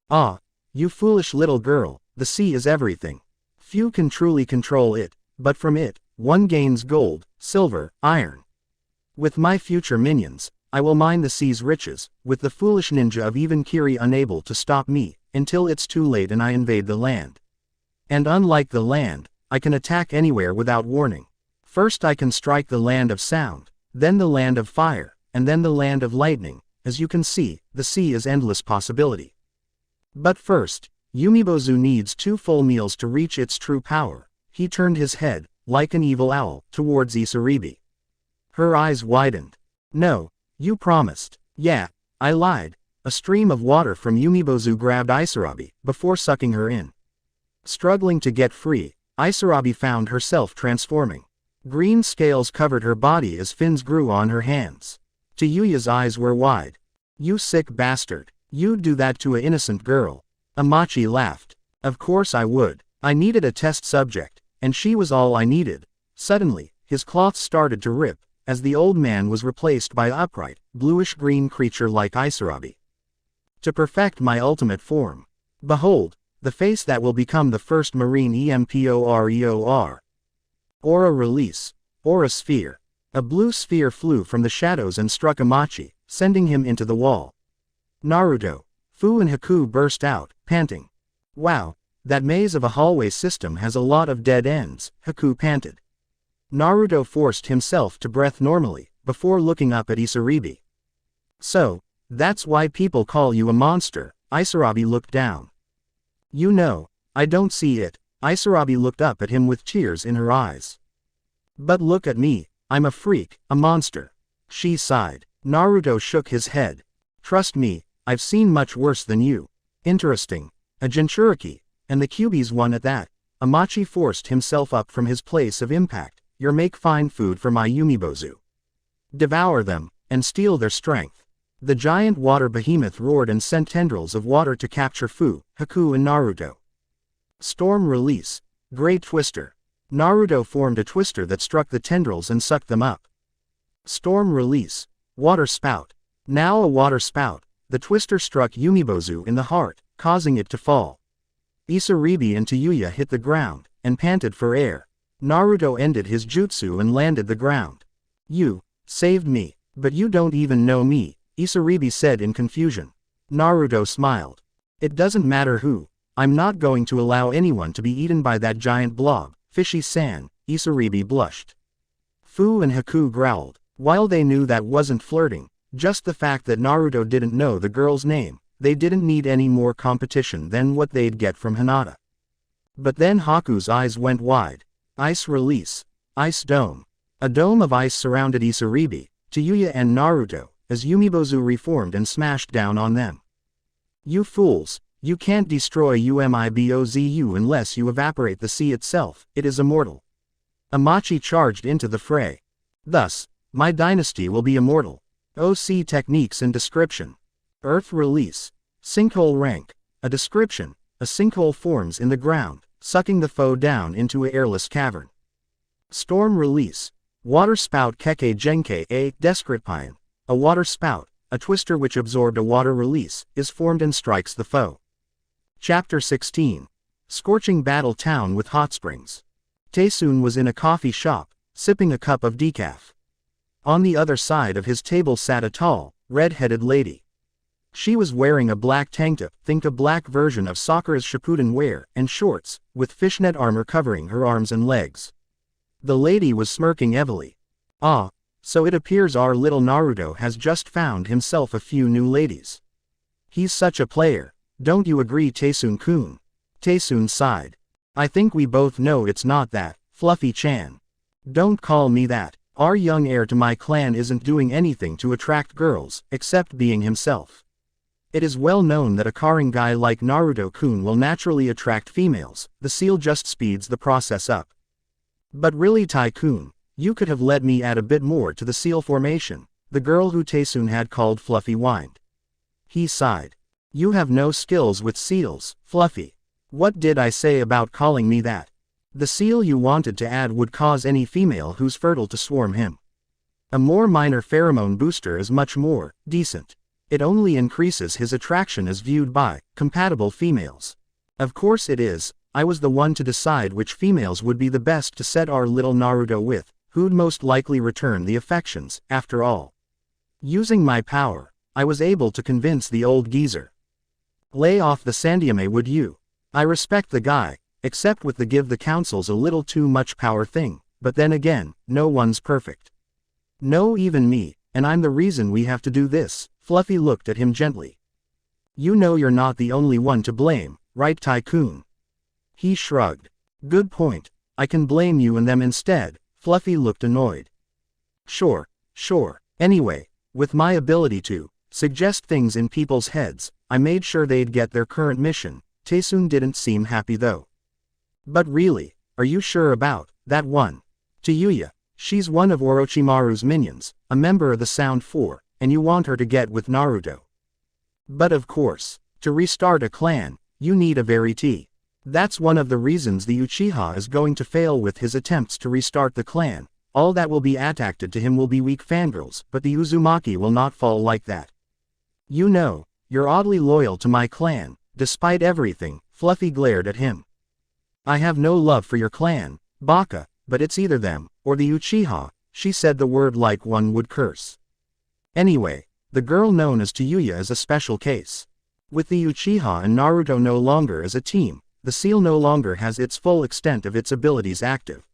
Speaker 1: Ah, you foolish little girl, the sea is everything. Few can truly control it, but from it, one gains gold, silver, iron. With my future minions, I will mine the sea's riches, with the foolish ninja of even Kiri unable to stop me, until it's too late and I invade the land. And unlike the land, I can attack anywhere without warning. First I can strike the land of sound, then the land of fire, and then the land of lightning. As you can see, the sea is endless possibility. But first, Yumibozu needs 2 full meals to reach its true power. He turned his head, like an evil owl, towards Isaribi. Her eyes widened. No, you promised. Yeah, I lied. A stream of water from Yumibozu grabbed Isarabi, before sucking her in. Struggling to get free, Isarabi found herself transforming. Green scales covered her body as fins grew on her hands. Tayuya's eyes were wide. You sick bastard. You'd do that to an innocent girl. Amachi laughed. Of course I would. I needed a test subject, and she was all I needed. Suddenly, his cloth started to rip, as the old man was replaced by an upright, bluish-green creature like Isarabi. To perfect my ultimate form. Behold, the face that will become the first marine EMPOREOR. Aura release. Aura sphere. A blue sphere flew from the shadows and struck Amachi, sending him into the wall. Naruto. Fu and Haku burst out, panting. Wow, that maze of a hallway system has a lot of dead ends, Haku panted. Naruto forced himself to breathe normally, before looking up at Isaribi. So, that's why people call you a monster. Isarabi looked down. You know, I don't see it. Isarabi looked up at him with tears in her eyes. But look at me, I'm a freak, a monster. She sighed. Naruto shook his head. Trust me, I've seen much worse than you. Interesting. A Jinchuriki, and the Kyuubi's one at that. Amachi forced himself up from his place of impact. You make fine food for my Yumibozu. Devour them, and steal their strength. The giant water behemoth roared and sent tendrils of water to capture Fu, Haku and Naruto. Storm release. Great twister. Naruto formed a twister that struck the tendrils and sucked them up. Storm release. Water spout. Now a water spout. The twister struck Yumibozu in the heart, causing it to fall. Isaribi and Tayuya hit the ground, and panted for air. Naruto ended his jutsu and landed the ground. You saved me, but you don't even know me, Isaribi said in confusion. Naruto smiled. It doesn't matter who. I'm not going to allow anyone to be eaten by that giant blob, Fishy-san, Isaribi blushed. Fu and Haku growled. While they knew that wasn't flirting, just the fact that Naruto didn't know the girl's name, they didn't need any more competition than what they'd get from Hinata. But then Haku's eyes went wide. Ice release. Ice dome. A dome of ice surrounded Isaribi, Tayuya and Naruto, as Yumibozu reformed and smashed down on them. You fools, you can't destroy Umibozu unless you evaporate the sea itself, it is immortal. Amachi charged into the fray. Thus, my dynasty will be immortal. OC techniques and description. Earth release. Sinkhole rank. A description, a sinkhole forms in the ground, sucking the foe down into an airless cavern. Storm release. Water spout Keke Genkai a Description. A water spout, a twister which absorbed a water release, is formed and strikes the foe. Chapter 16. Scorching Battle Town with Hot Springs. Taesoon was in a coffee shop, sipping a cup of decaf. On the other side of his table sat a tall, red-headed lady. She was wearing a black tank top, think a black version of Sakura's Shippuden wear, and shorts, with fishnet armor covering her arms and legs. The lady was smirking heavily. Ah, so it appears our little Naruto has just found himself a few new ladies. He's such a player, don't you agree, Taesoon-kun? Taesoon sighed. I think we both know it's not that, Fluffy-chan. Don't call me that. Our young heir to my clan isn't doing anything to attract girls, except being himself. It is well known that a caring guy like Naruto-kun will naturally attract females, the seal just speeds the process up. But really, Tai-kun, you could have let me add a bit more to the seal formation, the girl who Taesoon had called Fluffy whined. He sighed. You have no skills with seals, Fluffy. What did I say about calling me that? The seal you wanted to add would cause any female who's fertile to swarm him. A more minor pheromone booster is much more decent. It only increases his attraction as viewed by compatible females. Of course it is, I was the one to decide which females would be the best to set our little Naruto with, who'd most likely return the affections, after all. Using my power, I was able to convince the old geezer. Lay off the Sandiame, would you? I respect the guy, except with the give the councils a little too much power thing, but then again, no one's perfect. No, even me, and I'm the reason we have to do this. Fluffy looked at him gently. You know you're not the only one to blame, right, Tycoon? He shrugged. Good point, I can blame you and them instead. Fluffy looked annoyed. Sure. Anyway, with my ability to suggest things in people's heads, I made sure they'd get their current mission. Taesoon didn't seem happy though. But really, are you sure about that one? To Yuya, she's one of Orochimaru's minions, a member of the Sound Four, and you want her to get with Naruto. But of course, to restart a clan, you need a very T. That's one of the reasons the Uchiha is going to fail with his attempts to restart the clan. All that will be attracted to him will be weak fangirls, but the Uzumaki will not fall like that. You know, you're oddly loyal to my clan, despite everything. Fluffy glared at him. I have no love for your clan, Baka, but it's either them, or the Uchiha. She said the word like one would curse. Anyway, the girl known as Tayuya is a special case. With the Uchiha and Naruto no longer as a team, the seal no longer has its full extent of its abilities active.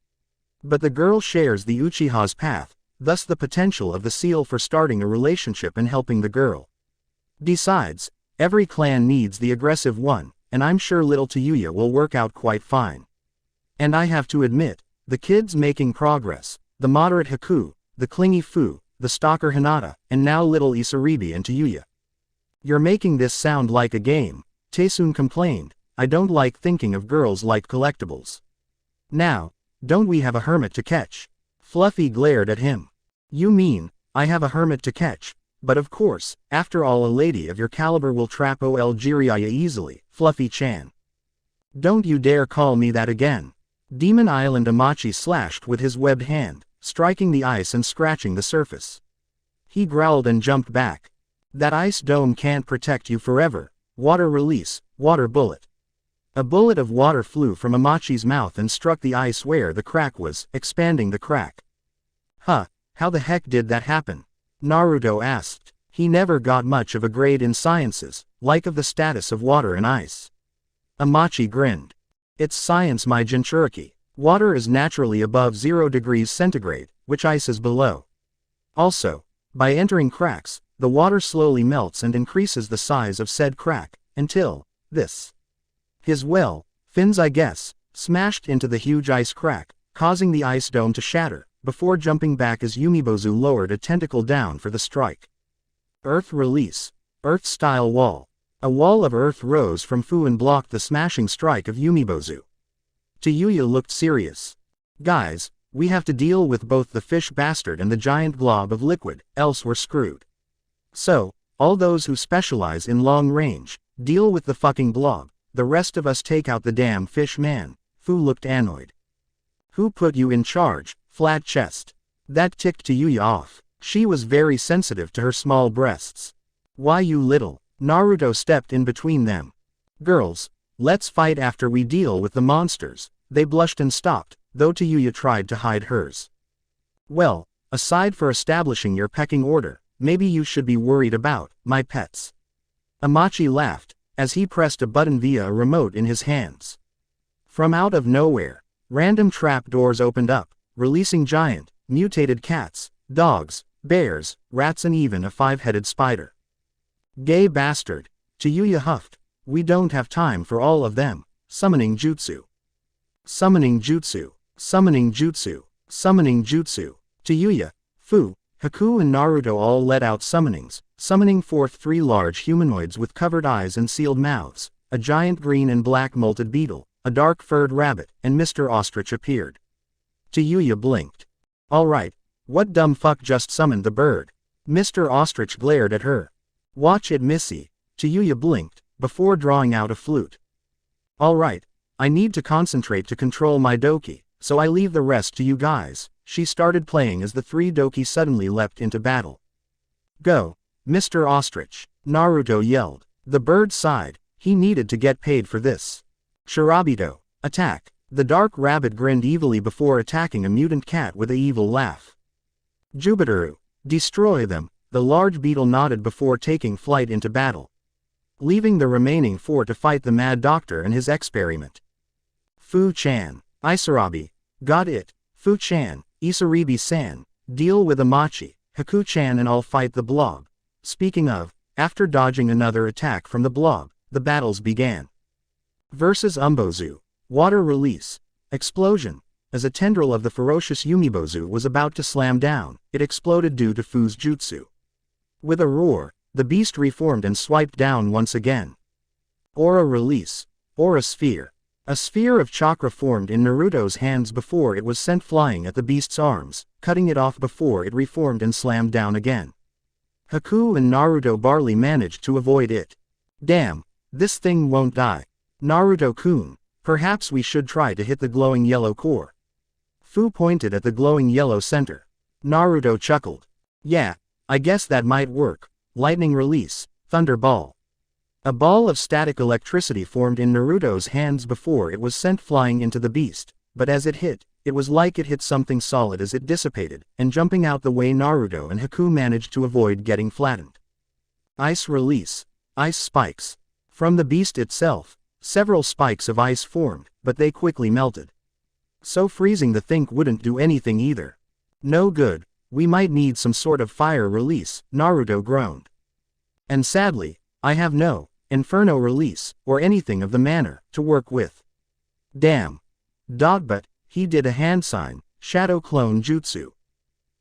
Speaker 1: But the girl shares the Uchiha's path, thus the potential of the seal for starting a relationship and helping the girl. Besides, every clan needs the aggressive one, and I'm sure little Tayuya will work out quite fine. And I have to admit, the kid's making progress, the moderate Haku, the clingy Fu, the stalker Hinata, and now little Isaribi and Tayuya. You're making this sound like a game, Taesoon complained. I don't like thinking of girls like collectibles. Now, don't we have a hermit to catch? Fluffy glared at him. You mean, I have a hermit to catch? But of course, after all, a lady of your caliber will trap Ol Jiraiya easily, Fluffy-chan. Don't you dare call me that again. Demon Island Amachi slashed with his webbed hand, striking the ice and scratching the surface. He growled and jumped back. That ice dome can't protect you forever. Water release, water bullet. A bullet of water flew from Amachi's mouth and struck the ice where the crack was, expanding the crack. Huh, how the heck did that happen? Naruto asked. He never got much of a grade in sciences, like of the status of water and ice. Amachi grinned. It's science, my Jinchuriki. Water is naturally above 0 degrees centigrade, which ice is below. Also, by entering cracks, the water slowly melts and increases the size of said crack, until this. His fins I guess, smashed into the huge ice crack, causing the ice dome to shatter, before jumping back as Yumibozu lowered a tentacle down for the strike. Earth release. Earth-style wall. A wall of earth rose from Fu and blocked the smashing strike of Yumibozu. Tayuya looked serious. Guys, we have to deal with both the fish bastard and the giant glob of liquid, else we're screwed. So, all those who specialize in long range, deal with the fucking blob. The rest of us take out the damn fish man. Fu looked annoyed. Who put you in charge, flat chest? That ticked Tayuya off. She was very sensitive to her small breasts. Why you little? Naruto stepped in between them. Girls, let's fight after we deal with the monsters. They blushed and stopped, though Tayuya tried to hide hers. Well, aside for establishing your pecking order, maybe you should be worried about my pets. Amachi laughed, as he pressed a button via a remote in his hands. From out of nowhere, random trap doors opened up, releasing giant, mutated cats, dogs, bears, rats and even a 5-headed spider. Gay bastard, Tayuya huffed. We don't have time for all of them. Summoning jutsu. Summoning jutsu. Summoning jutsu. Summoning jutsu. Tayuya, Fu, Haku and Naruto all let out summonings, summoning forth 3 large humanoids with covered eyes and sealed mouths, a giant green and black molted beetle, a dark furred rabbit, and Mr. Ostrich appeared. Tayuya blinked. Alright, what dumb fuck just summoned the bird? Mr. Ostrich glared at her. Watch it, Missy. Tayuya blinked, before drawing out a flute. Alright, I need to concentrate to control my doki, so I leave the rest to you guys. She started playing as the 3 doki suddenly leapt into battle. Go, Mr. Ostrich, Naruto yelled. The bird sighed, he needed to get paid for this. Shirabito, attack. The dark rabbit grinned evilly before attacking a mutant cat with an evil laugh. Jubiteru, destroy them. the large beetle nodded before taking flight into battle, leaving the remaining 4 to fight the Mad Doctor and his experiment. Fu-chan. Isarabi. Got it. Fu-chan. Isaribi-san. Deal with Amachi, Haku-chan and I'll fight the blob. Speaking of, after dodging another attack from the blob, the battles began. Versus Umbozu. Water release. Explosion. As a tendril of the ferocious Yumibozu was about to slam down, it exploded due to Fu's jutsu. With a roar, the beast reformed and swiped down once again. Aura release. Aura sphere. A sphere of chakra formed in Naruto's hands before it was sent flying at the beast's arms, cutting it off before it reformed and slammed down again. Haku and Naruto barely managed to avoid it. Damn, this thing won't die. Naruto-kun, perhaps we should try to hit the glowing yellow core. Fu pointed at the glowing yellow center. Naruto chuckled. Yeah, I guess that might work. Lightning release, thunder ball. A ball of static electricity formed in Naruto's hands before it was sent flying into the beast, but as it hit, it was like it hit something solid as it dissipated, and jumping out the way Naruto and Haku managed to avoid getting flattened. Ice release. Ice spikes. From the beast itself, several spikes of ice formed, but they quickly melted. So freezing the thing wouldn't do anything either. No good, we might need some sort of fire release, Naruto groaned. And sadly, I have no inferno release, or anything of the manner, to work with. Damn. But he did a hand sign, shadow clone jutsu.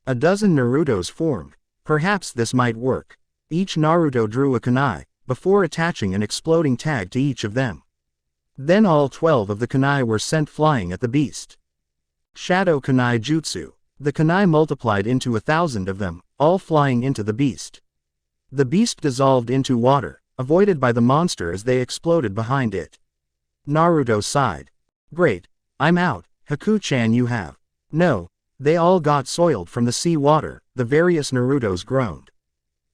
Speaker 1: A dozen Narutos formed, perhaps this might work. Each Naruto drew a kunai, before attaching an exploding tag to each of them. Then all 12 of the kunai were sent flying at the beast. Shadow kunai jutsu. The kunai multiplied into 1,000 of them, all flying into the beast. The beast dissolved into water, avoided by the monster as they exploded behind it. Naruto sighed. Great, I'm out, Haku-chan you have. No, they all got soiled from the sea water, the various Narutos groaned.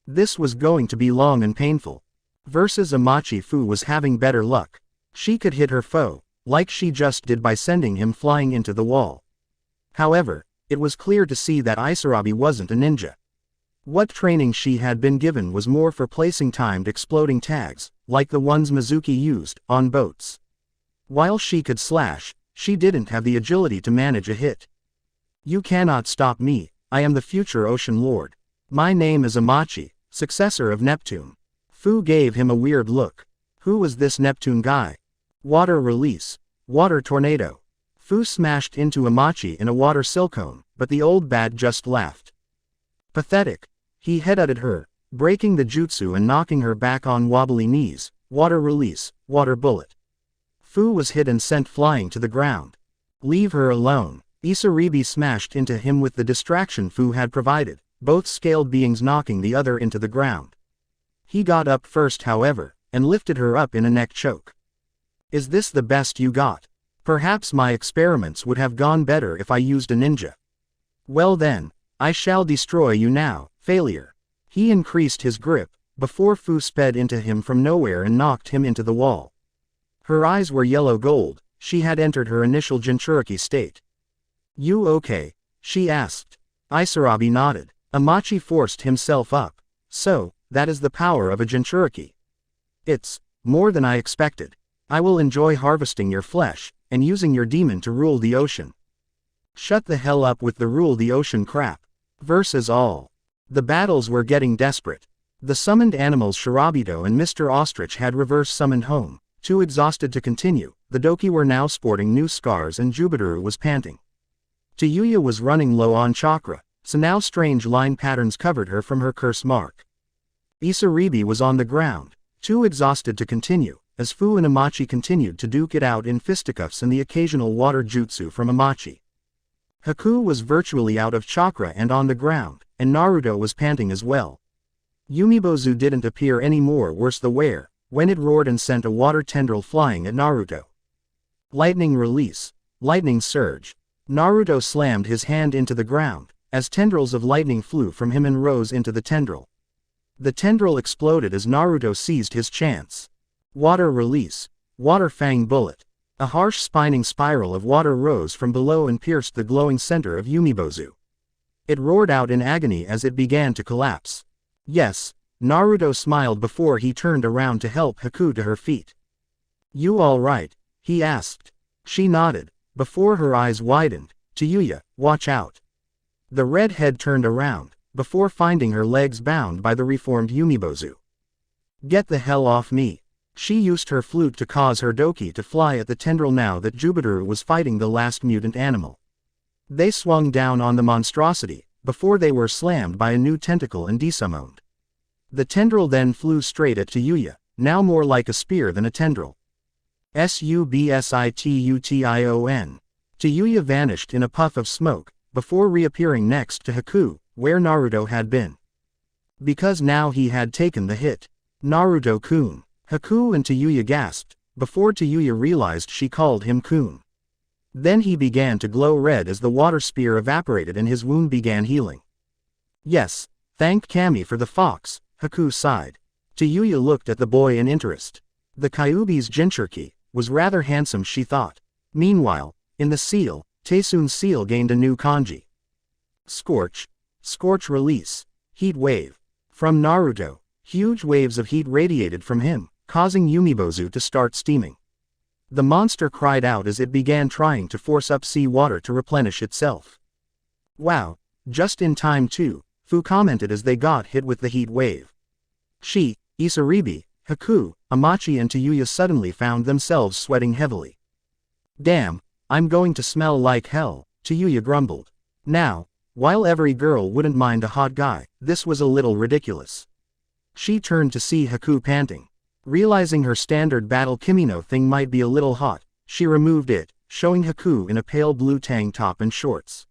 Speaker 1: This was going to be long and painful. Versus Amachi Fu was having better luck. She could hit her foe, like she just did by sending him flying into the wall. However, it was clear to see that Isarabi wasn't a ninja. What training she had been given was more for placing timed exploding tags, like the ones Mizuki used, on boats. While she could slash, she didn't have the agility to manage a hit. You cannot stop me, I am the future Ocean Lord. My name is Amachi, successor of Neptune. Fu gave him a weird look. Who was this Neptune guy? Water release. Water tornado. Fu smashed into Amachi in a water silicone, but the old bat just laughed. Pathetic. He headbutted her, breaking the jutsu and knocking her back on wobbly knees. Water release, water bullet. Fu was hit and sent flying to the ground. Leave her alone. Isaribi smashed into him with the distraction Fu had provided, both scaled beings knocking the other into the ground. He got up first however, and lifted her up in a neck choke. Is this the best you got? Perhaps my experiments would have gone better if I used a ninja. Well then, I shall destroy you now. Failure. He increased his grip, before Fu sped into him from nowhere and knocked him into the wall. Her eyes were yellow gold, she had entered her initial Jinchuriki state. You okay? She asked. Isarabi nodded. Amachi forced himself up. So, that is the power of a Jinchuriki. It's more than I expected. I will enjoy harvesting your flesh, and using your demon to rule the ocean. Shut the hell up with the rule the ocean crap. Versus all. The battles were getting desperate. The summoned animals Shirobito and Mr. Ostrich had reverse summoned home, too exhausted to continue. The Doki were now sporting new scars and Jubiteru was panting. Tayuya was running low on chakra, so now strange line patterns covered her from her curse mark. Isaribi was on the ground, too exhausted to continue, as Fu and Amachi continued to duke it out in fisticuffs and the occasional water jutsu from Amachi. Haku was virtually out of chakra and on the ground, and Naruto was panting as well. Yumibozu didn't appear any more worse the wear, when it roared and sent a water tendril flying at Naruto. Lightning release. Lightning surge. Naruto slammed his hand into the ground, as tendrils of lightning flew from him and rose into the tendril. The tendril exploded as Naruto seized his chance. Water release. Water fang bullet. A harsh spinning spiral of water rose from below and pierced the glowing center of Yumibozu. It roared out in agony as it began to collapse. Yes, Naruto smiled before he turned around to help Haku to her feet. You alright? He asked. She nodded. Before her eyes widened, Tayuya, watch out. The redhead turned around, before finding her legs bound by the reformed Yumibozu. Get the hell off me. She used her flute to cause her doki to fly at the tendril now that Jubiteru was fighting the last mutant animal. They swung down on the monstrosity, before they were slammed by a new tentacle and desummoned. The tendril then flew straight at Tayuya, now more like a spear than a tendril. Subsitution. Tayuya vanished in a puff of smoke, before reappearing next to Haku, where Naruto had been. Because now he had taken the hit. Naruto-kun. Haku and Tayuya gasped, before Tayuya realized she called him kun. Then he began to glow red as the water spear evaporated and his wound began healing. Yes, thank Kami for the fox, Haku sighed. Tayuya looked at the boy in interest. The Kyuubi's Jinchuriki was rather handsome, she thought. Meanwhile, in the seal, Taesun's seal gained a new kanji. Scorch. Scorch release. Heat wave. From Naruto, huge waves of heat radiated from him, causing Yumibozu to start steaming. The monster cried out as it began trying to force up sea water to replenish itself. Wow, just in time too, Fu commented as they got hit with the heat wave. She, Isaribi, Haku, Amachi and Tayuya suddenly found themselves sweating heavily. Damn, I'm going to smell like hell, Tayuya grumbled. Now, while every girl wouldn't mind a hot guy, this was a little ridiculous. She turned to see Haku panting. Realizing her standard battle kimono thing might be a little hot, she removed it, showing Haku in a pale blue tank top and shorts.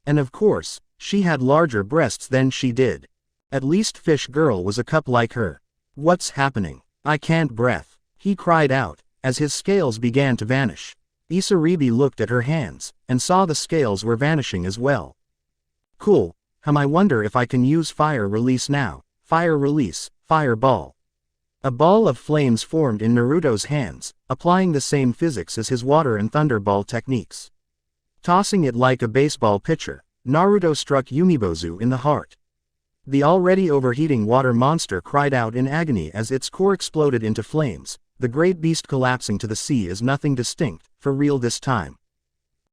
Speaker 1: And of course, she had larger breasts than she did. At least Fish Girl was a cup like her. What's happening? I can't breathe, he cried out, as his scales began to vanish. Isaribi looked at her hands, and saw the scales were vanishing as well. Cool, I wonder if I can use fire release now. Fire release, fireball. A ball of flames formed in Naruto's hands, applying the same physics as his water and thunderball techniques. Tossing it like a baseball pitcher, Naruto struck Yumibozu in the heart. The already overheating water monster cried out in agony as its core exploded into flames, the great beast collapsing to the sea as nothing distinct, for real this time.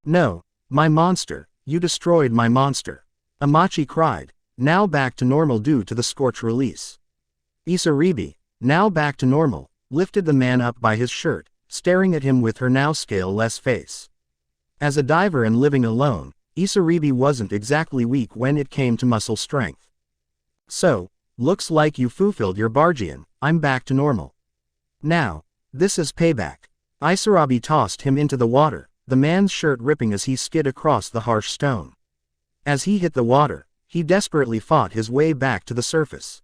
Speaker 1: No, my monster, you destroyed my monster. Amachi cried, now back to normal due to the scorch release. Isaribi, now back to normal, lifted the man up by his shirt, staring at him with her now scale-less face. As a diver and living alone, Isaribi wasn't exactly weak when it came to muscle strength. So, looks like you fulfilled your bargain, I'm back to normal. Now, this is payback. Isarabi tossed him into the water, the man's shirt ripping as he skid across the harsh stone. As he hit the water, he desperately fought his way back to the surface.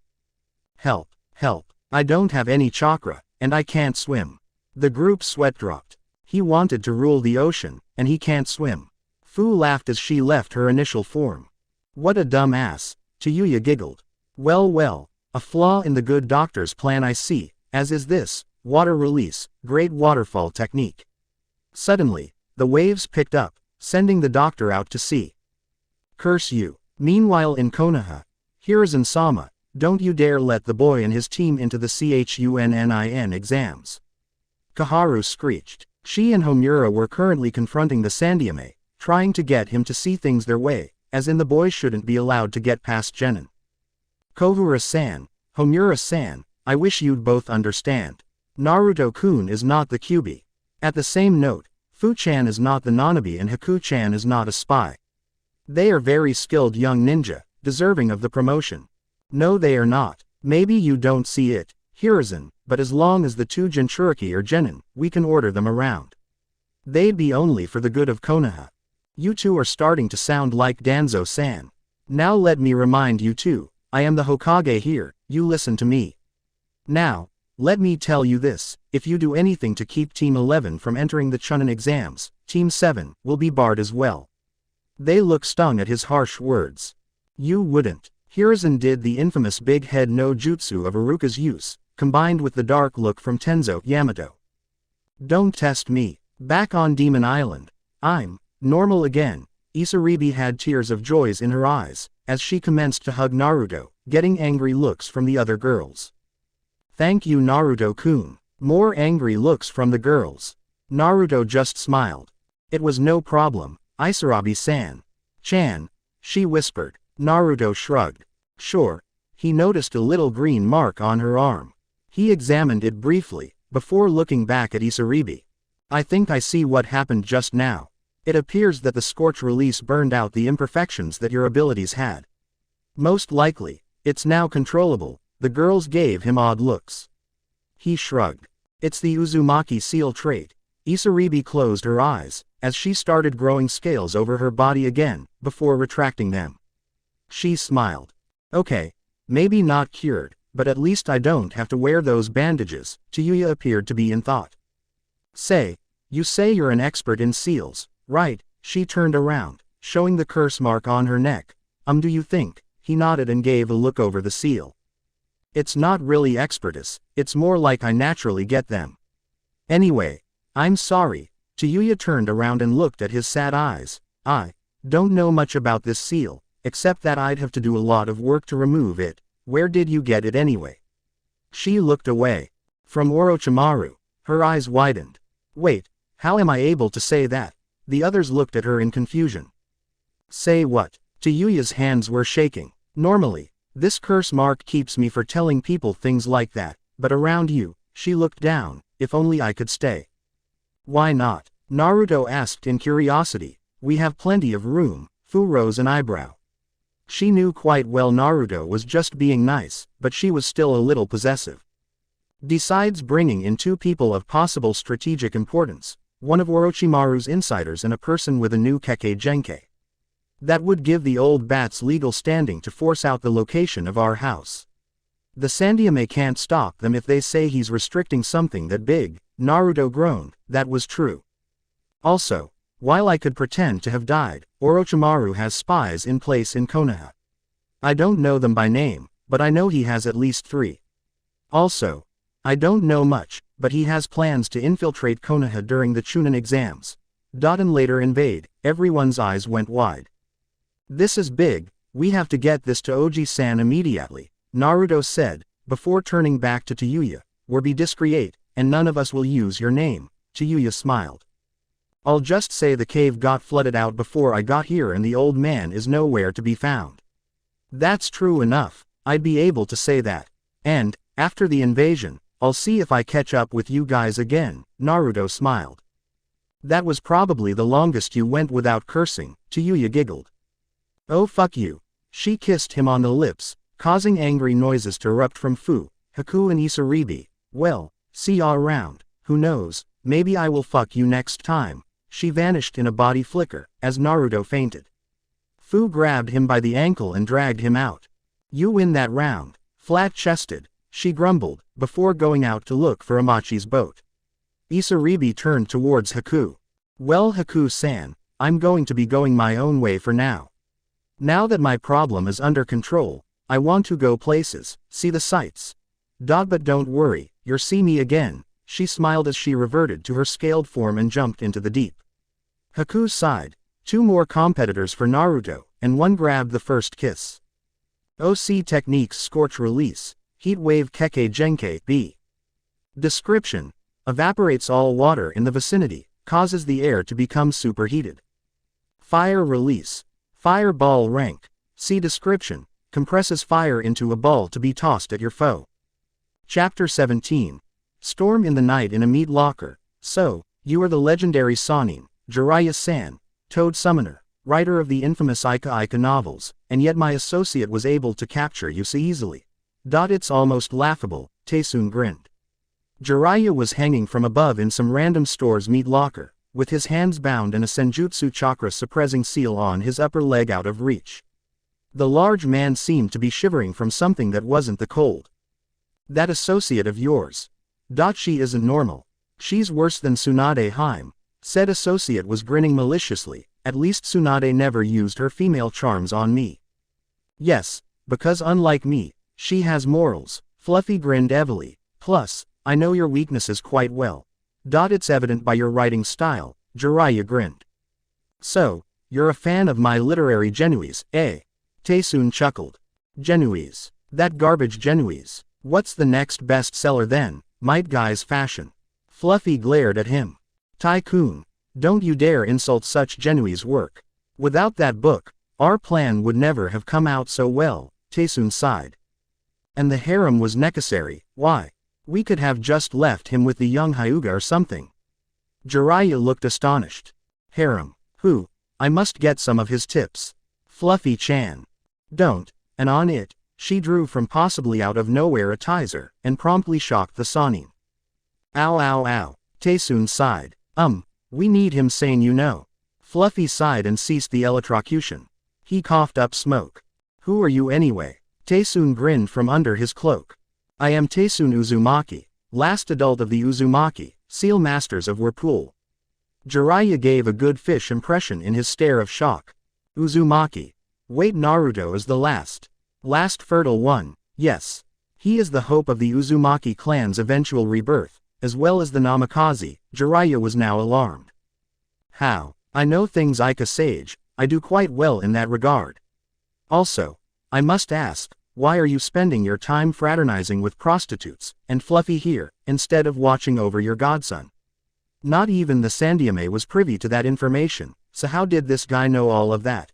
Speaker 1: Help, help. I don't have any chakra, and I can't swim. The group's sweat dropped. He wanted to rule the ocean, and he can't swim. Fu laughed as she left her initial form. What a dumb ass, Tayuya giggled. Well, a flaw in the good doctor's plan I see, as is this, water release, great waterfall technique. Suddenly, the waves picked up, sending the doctor out to sea. Curse you. Meanwhile in Konoha, Hiruzen-sama, don't you dare let the boy and his team into the Chunnin exams. Kaharu screeched. She and Homura were currently confronting the Sandyame, trying to get him to see things their way, as in the boy shouldn't be allowed to get past Genin. Kohura-san, Homura-san, I wish you'd both understand. Naruto-kun is not the Kyuubi. At the same note, Fu-chan is not the Nanabi and Haku-chan is not a spy. They are very skilled young ninja, deserving of the promotion. No they are not. Maybe you don't see it, Hiruzen, but as long as the two Jinchuriki are genin, we can order them around. They'd be only for the good of Konoha. You two are starting to sound like Danzo-san. Now let me remind you two, I am the Hokage here, you listen to me. Now, let me tell you this, if you do anything to keep Team 11 from entering the Chunnin exams, Team 7 will be barred as well. They look stung at his harsh words. You wouldn't. Hiruzen did the infamous big head no jutsu of Iruka's use, combined with the dark look from Tenzo Yamato. Don't test me. Back on Demon Island, I'm normal again. Isaribi had tears of joy in her eyes, as she commenced to hug Naruto, getting angry looks from the other girls. Thank you Naruto-kun. More angry looks from the girls. Naruto just smiled. It was no problem, Isarabi-san. Chan, she whispered. Naruto shrugged. Sure. He noticed a little green mark on her arm. He examined it briefly, before looking back at Isaribi. I think I see what happened just now. It appears that the Scorch release burned out the imperfections that your abilities had. Most likely, it's now controllable. The girls gave him odd looks. He shrugged. It's the Uzumaki seal trait. Isaribi closed her eyes, as she started growing scales over her body again, before retracting them. She smiled. Okay, maybe not cured, but at least I don't have to wear those bandages. Chiyuya appeared to be in thought. You say you're an expert in seals, right? She turned around, showing the curse mark on her neck. Do you think? He nodded and gave a look over the seal. It's not really expertise, it's more like I naturally get them. Anyway, I'm sorry. Chiyuya turned around and looked at his sad eyes. I don't know much about this seal, except that I'd have to do a lot of work to remove it. Where did you get it anyway? She looked away. From Orochimaru. Her eyes widened. Wait, how am I able to say that? The others looked at her in confusion. Say what? Chiyuya's hands were shaking. Normally, this curse mark keeps me for telling people things like that, but around you, she looked down, if only I could stay. Why not? Naruto asked in curiosity. We have plenty of room. Fu rose an eyebrow. She knew quite well Naruto was just being nice, but she was still a little possessive. Besides bringing in two people of possible strategic importance, one of Orochimaru's insiders and a person with a new Kekkei Genkai. That would give the old bat's legal standing to force out the location of our house. The Sandyame can't stop them if they say he's restricting something that big. Naruto groaned. That was true. Also, while I could pretend to have died, Orochimaru has spies in place in Konoha. I don't know them by name, but I know he has at least 3. Also, I don't know much, but he has plans to infiltrate Konoha during the Chunin exams. And later invade. Everyone's eyes went wide. This is big, we have to get this to Oji-san immediately, Naruto said, before turning back to Chiyuya. We'll be discreet, and none of us will use your name. Chiyuya smiled. I'll just say the cave got flooded out before I got here and the old man is nowhere to be found. That's true enough, I'd be able to say that. And, after the invasion, I'll see if I catch up with you guys again, Naruto smiled. That was probably the longest you went without cursing, Chiyuya giggled. Oh fuck you. She kissed him on the lips, causing angry noises to erupt from Fu, Haku and Isaribi. Well, see ya around, who knows, maybe I will fuck you next time. She vanished in a body flicker, as Naruto fainted. Fu grabbed him by the ankle and dragged him out. You win that round, flat-chested, she grumbled, before going out to look for Amachi's boat. Isaribi turned towards Haku. Well Haku-san, I'm going to be going my own way for now. Now that my problem is under control, I want to go places, see the sights. But don't worry, you'll see me again, she smiled as she reverted to her scaled form and jumped into the deep. Haku sighed. 2 more competitors for Naruto, and one grabbed the first kiss. OC Techniques Scorch Release, Heat Wave Kekkei Genkai B. Description. Evaporates all water in the vicinity, causes the air to become superheated. Fire Release. Fireball rank. See description. Compresses fire into a ball to be tossed at your foe. Chapter 17. Storm in the night in a meat locker. So, you are the legendary Sannin, Jiraiya-san, Toad Summoner, writer of the infamous Ika novels, and yet my associate was able to capture you so easily. It's almost laughable, Taesun grinned. Jiraiya was hanging from above in some random store's meat locker, with his hands bound and a senjutsu chakra suppressing seal on his upper leg out of reach. The large man seemed to be shivering from something that wasn't the cold. That associate of yours. She isn't normal. She's worse than Tsunade Haim. Said associate was grinning maliciously. At least Tsunade never used her female charms on me. Yes, because unlike me, she has morals. Fluffy grinned heavily. Plus, I know your weaknesses quite well. It's evident by your writing style, Jiraiya grinned. So, you're a fan of my literary genuines, eh? Taesoon chuckled. Genuese. That garbage Genuese. What's the next bestseller then? Might Guy's fashion. Fluffy glared at him. Tycoon. Don't you dare insult such Genuese work. Without that book, our plan would never have come out so well, Taesoon sighed. And the harem was necessary, why? We could have just left him with the young Hyuga or something. Jiraiya looked astonished. Harem. Who? I must get some of his tips. Fluffy-chan. Don't. And on it, she drew from possibly out of nowhere a Tizer, and promptly shocked the Sanin. Ow ow ow. Taesoon sighed. We need him sane you know. Fluffy sighed and ceased the electrocution. He coughed up smoke. Who are you anyway? Taesoon grinned from under his cloak. I am Taesoon Uzumaki, last adult of the Uzumaki, seal masters of Whirlpool. Jiraiya gave a good fish impression in his stare of shock. Uzumaki. Wait, Naruto is the last fertile one, yes. He is the hope of the Uzumaki clan's eventual rebirth, as well as the Namikaze. Jiraiya was now alarmed. How? I know things like a sage, I do quite well in that regard. Also, I must ask, why are you spending your time fraternizing with prostitutes, and Fluffy here, instead of watching over your godson? Not even the Sandyame was privy to that information, so how did this guy know all of that?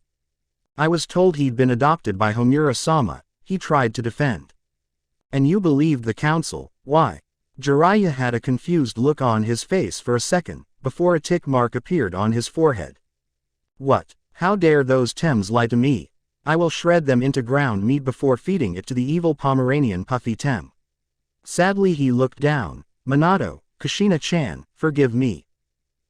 Speaker 1: I was told he'd been adopted by Homura-sama, he tried to defend. And you believed the council, why? Jiraiya had a confused look on his face for a second, before a tick mark appeared on his forehead. What? How dare those Tems lie to me? I will shred them into ground meat before feeding it to the evil Pomeranian Puffy Tem. Sadly he looked down. Minato, Kushina-chan, forgive me.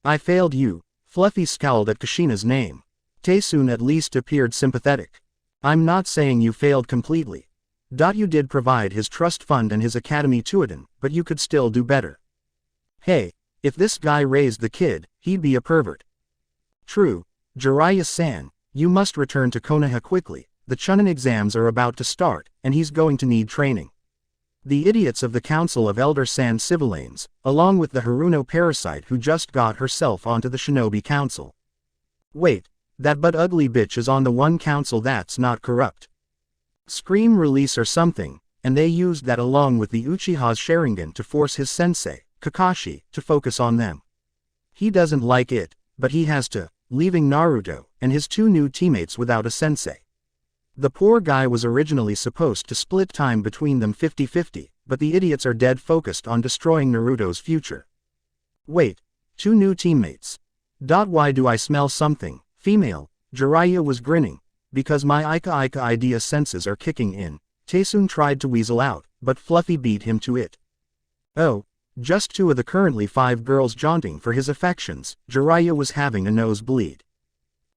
Speaker 1: I failed you. Fluffy scowled at Kushina's name. Taesoon at least appeared sympathetic. I'm not saying you failed completely. You did provide his trust fund and his academy tuition, but you could still do better. Hey, if this guy raised the kid, he'd be a pervert. True, Jiraiya-san, you must return to Konoha quickly, the Chunin exams are about to start, and he's going to need training. The idiots of the Council of Elder Sand Civilanes, along with the Haruno parasite who just got herself onto the Shinobi Council. Wait, that but ugly bitch is on the one council that's not corrupt. Scream release or something, and they used that along with the Uchiha's Sharingan to force his sensei, Kakashi, to focus on them. He doesn't like it, but he has to, leaving Naruto and his two new teammates without a sensei. The poor guy was originally supposed to split time between them 50-50, but the idiots are dead focused on destroying Naruto's future. Wait, two new teammates. Why do I smell something? Female. Jiraiya was grinning. Because my Ika idea senses are kicking in. Taesoon tried to weasel out, but Fluffy beat him to it. Oh, just two of the currently 5 girls jaunting for his affections. Jiraiya was having a nosebleed.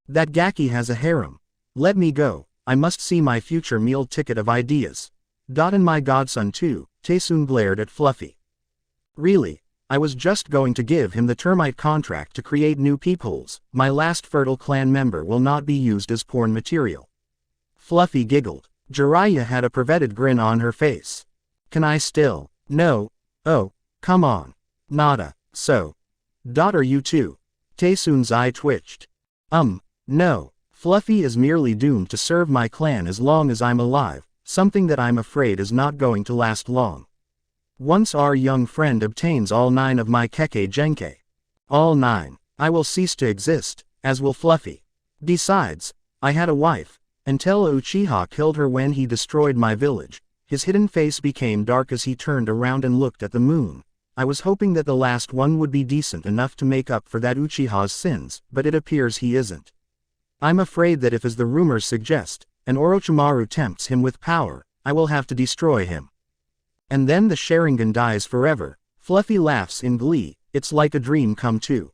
Speaker 1: That Gaki has a harem. Let me go, I must see my future meal ticket of ideas. And my godson too, Taesoon glared at Fluffy. Really, I was just going to give him the termite contract to create new peepholes. My last fertile clan member will not be used as porn material. Fluffy giggled. Jiraiya had a perverted grin on her face. Can I still? No. Oh, come on. Nada. So. Are you too? Taesoon's eye twitched. No. Fluffy is merely doomed to serve my clan as long as I'm alive, something that I'm afraid is not going to last long. Once our young friend obtains all 9 of my Kekkei Genkei. All 9, I will cease to exist, as will Fluffy. Besides, I had a wife, until Uchiha killed her when he destroyed my village. His hidden face became dark as he turned around and looked at the moon. I was hoping that the last one would be decent enough to make up for that Uchiha's sins, but it appears he isn't. I'm afraid that if, as the rumors suggest, an Orochimaru tempts him with power, I will have to destroy him. And then the Sharingan dies forever. Fluffy laughs in glee. It's like a dream come true.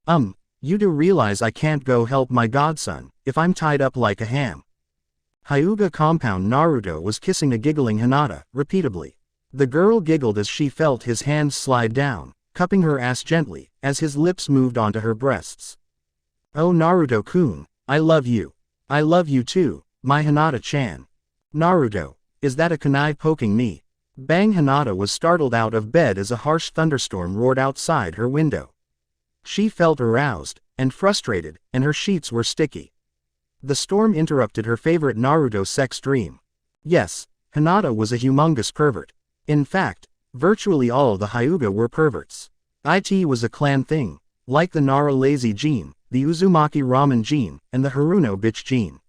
Speaker 1: You do realize I can't go help my godson, if I'm tied up like a ham. Hyuga compound. Naruto was kissing a giggling Hinata, repeatedly. The girl giggled as she felt his hands slide down, cupping her ass gently, as his lips moved onto her breasts. Oh Naruto-kun, I love you. I love you too, my Hinata-chan. Naruto, is that a kunai poking me? Bang! Hinata was startled out of bed as a harsh thunderstorm roared outside her window. She felt aroused, and frustrated, and her sheets were sticky. The storm interrupted her favorite Naruto sex dream. Yes, Hinata was a humongous pervert. In fact, virtually all the Hyuga were perverts. It was a clan thing, like the Nara lazy gene, the Uzumaki ramen gene, and the Haruno bitch gene.